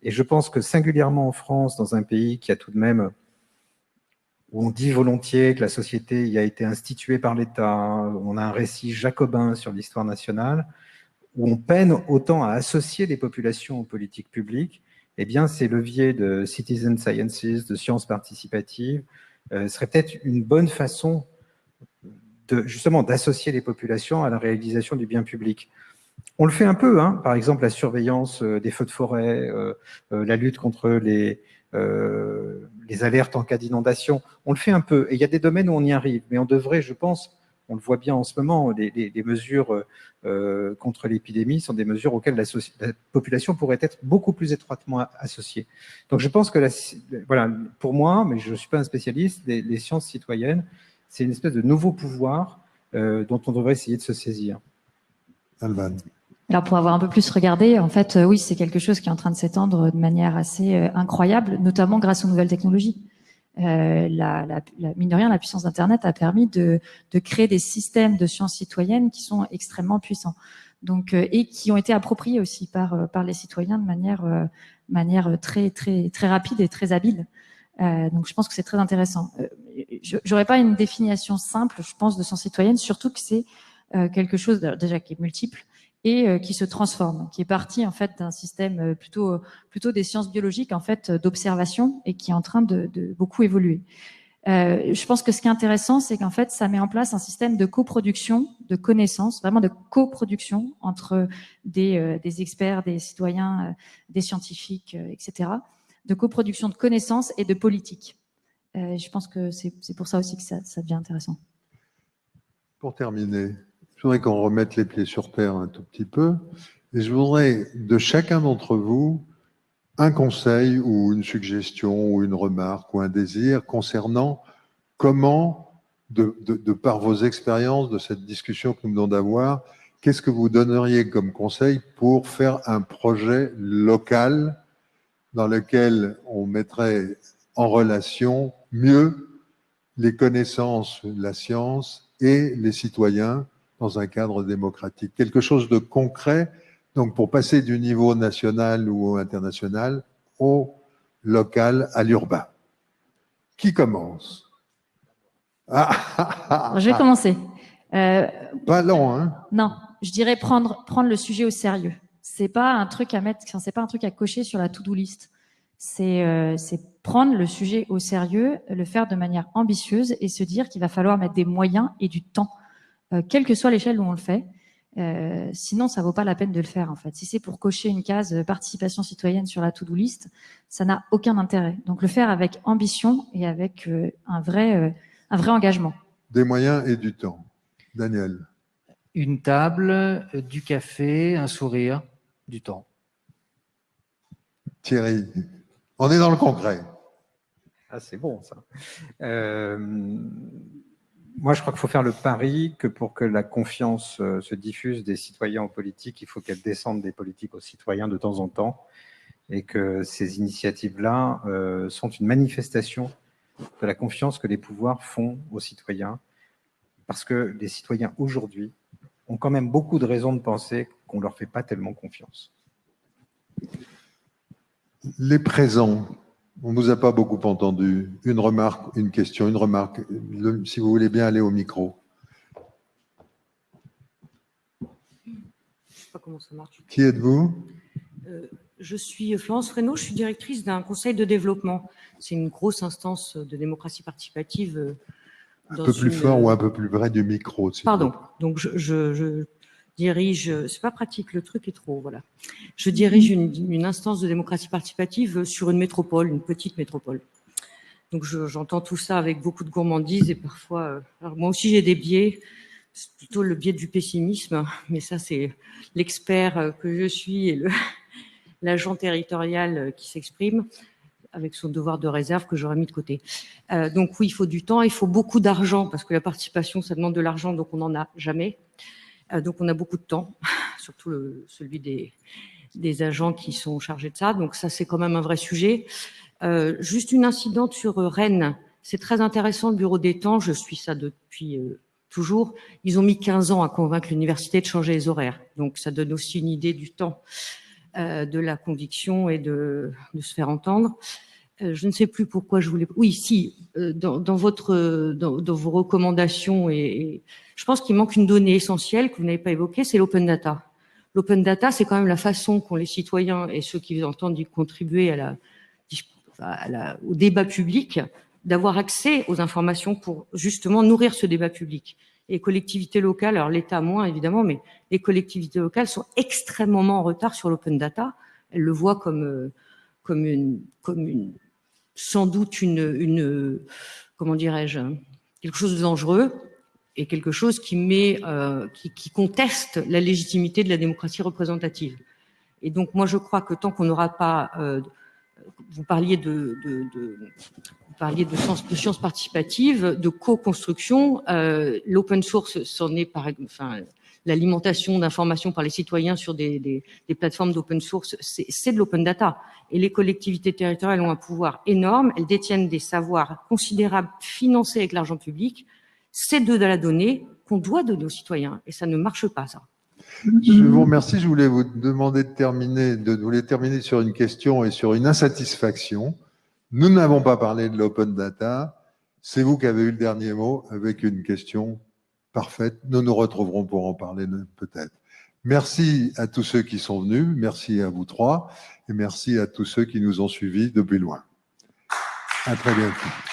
[SPEAKER 2] et je pense que singulièrement en France, dans un pays qui a tout de même, où on dit volontiers que la société y a été instituée par l'État, on a un récit jacobin sur l'histoire nationale, où on peine autant à associer les populations aux politiques publiques, eh bien, ces leviers de citizen sciences, de sciences participatives, seraient peut-être une bonne façon justement d'associer les populations à la réalisation du bien public. On le fait un peu, hein, par exemple la surveillance des feux de forêt, la lutte contre les alertes en cas d'inondation. On le fait un peu, et il y a des domaines où on y arrive, mais on devrait, je pense, on le voit bien en ce moment, les mesures contre l'épidémie sont des mesures auxquelles la population pourrait être beaucoup plus étroitement associée. Donc je pense que, voilà, pour moi, mais je ne suis pas un spécialiste, les sciences citoyennes, c'est une espèce de nouveau pouvoir dont on devrait essayer de se saisir.
[SPEAKER 1] Alban.
[SPEAKER 3] Alors pour avoir un peu plus regardé, en fait, oui, c'est quelque chose qui est en train de s'étendre de manière assez incroyable, notamment grâce aux nouvelles technologies. Mine de rien, la puissance d'Internet a permis de créer des systèmes de sciences citoyennes qui sont extrêmement puissants, donc et qui ont été appropriés aussi par les citoyens de manière très très très rapide et très habile. Donc je pense que c'est très intéressant. J'aurais pas une définition simple, je pense, de sciences citoyennes, surtout que c'est quelque chose déjà qui est multiple, et qui se transforme, qui est parti en fait d'un système plutôt des sciences biologiques en fait d'observation et qui est en train de beaucoup évoluer. Je pense que ce qui est intéressant, c'est qu'en fait, ça met en place un système de coproduction de connaissances, vraiment de coproduction entre des experts, des citoyens, des scientifiques, etc., de coproduction de connaissances et de politique. Je pense que c'est pour ça aussi que ça devient intéressant.
[SPEAKER 1] Pour terminer, je voudrais qu'on remette les pieds sur terre un tout petit peu, et je voudrais de chacun d'entre vous un conseil ou une suggestion ou une remarque ou un désir concernant comment, de par vos expériences de cette discussion que nous venons d'avoir, qu'est-ce que vous donneriez comme conseil pour faire un projet local dans lequel on mettrait en relation mieux les connaissances, la science et les citoyens dans un cadre démocratique. Quelque chose de concret, donc pour passer du niveau national ou international au local, à l'urbain. Qui commence?
[SPEAKER 3] Je vais commencer.
[SPEAKER 1] Pas long, hein?
[SPEAKER 3] Non, je dirais prendre le sujet au sérieux. C'est pas un truc à mettre, c'est pas un truc à cocher sur la to-do list. C'est prendre le sujet au sérieux, le faire de manière ambitieuse et se dire qu'il va falloir mettre des moyens et du temps, quelle que soit l'échelle où on le fait. Sinon, ça vaut pas la peine de le faire en fait. Si c'est pour cocher une case participation citoyenne sur la to-do list, ça n'a aucun intérêt. Donc le faire avec ambition et avec un vrai engagement.
[SPEAKER 1] Des moyens et du temps. Daniel.
[SPEAKER 4] Une table, du café, un sourire, du temps.
[SPEAKER 1] Thierry. On est dans le concret.
[SPEAKER 2] Ah, c'est bon, ça. Moi, je crois qu'il faut faire le pari que pour que la confiance se diffuse des citoyens aux politiques, il faut qu'elle descende des politiques aux citoyens de temps en temps, et que ces initiatives-là sont une manifestation de la confiance que les pouvoirs font aux citoyens, parce que les citoyens aujourd'hui ont quand même beaucoup de raisons de penser qu'on ne leur fait pas tellement confiance.
[SPEAKER 1] Les présents, on ne vous a pas beaucoup entendu. Une remarque, une question, une remarque. Si vous voulez bien aller au micro.
[SPEAKER 7] Je ne sais pas comment ça marche.
[SPEAKER 1] Qui êtes-vous?
[SPEAKER 7] Je suis Florence Reynaud, je suis directrice d'un conseil de développement. C'est une grosse instance de démocratie participative.
[SPEAKER 1] Un peu plus fort ou un peu plus près du micro.
[SPEAKER 7] Pardon. Donc, je dirige, c'est pas pratique, le truc est trop, voilà. Je dirige une instance de démocratie participative sur une métropole, une petite métropole. Donc, j'entends tout ça avec beaucoup de gourmandise et parfois, alors moi aussi j'ai des biais, c'est plutôt le biais du pessimisme, mais ça c'est l'expert que je suis et l'agent territorial qui s'exprime avec son devoir de réserve que j'aurais mis de côté. Donc oui, il faut du temps, il faut beaucoup d'argent parce que la participation, ça demande de l'argent, donc on n'en a jamais. Donc on a beaucoup de temps, surtout celui des agents qui sont chargés de ça. Donc ça, c'est quand même un vrai sujet. Juste une incidente sur Rennes. C'est très intéressant, le bureau des temps. Je suis ça depuis toujours. Ils ont mis 15 ans à convaincre l'université de changer les horaires. Donc ça donne aussi une idée du temps, de la conviction et de se faire entendre. Je ne sais plus pourquoi je voulais... Oui, si, dans vos recommandations, et je pense qu'il manque une donnée essentielle que vous n'avez pas évoquée, c'est l'open data. L'open data, c'est quand même la façon qu'ont les citoyens et ceux qui entendent y contribuer au débat public, d'avoir accès aux informations pour justement nourrir ce débat public. Et les collectivités locales, alors l'État moins évidemment, mais les collectivités locales sont extrêmement en retard sur l'open data. Elles le voient comme sans doute comment dirais-je, quelque chose de dangereux et quelque chose qui conteste la légitimité de la démocratie représentative. Et donc moi je crois que tant qu'on n'aura pas, vous parliez de sciences participatives, de co-construction, l'open source c'en est l'alimentation d'informations par les citoyens sur des plateformes d'open source, c'est de l'open data. Et les collectivités territoriales ont un pouvoir énorme, elles détiennent des savoirs considérables financés avec l'argent public. C'est de la donnée qu'on doit donner aux citoyens, et ça ne marche pas, ça.
[SPEAKER 1] Je vous remercie. Je voulais vous demander de terminer sur une question et sur une insatisfaction. Nous n'avons pas parlé de l'open data. C'est vous qui avez eu le dernier mot avec une question parfaite. Nous nous retrouverons pour en parler peut-être. Merci à tous ceux qui sont venus, merci à vous trois, et merci à tous ceux qui nous ont suivis depuis loin. À très bientôt.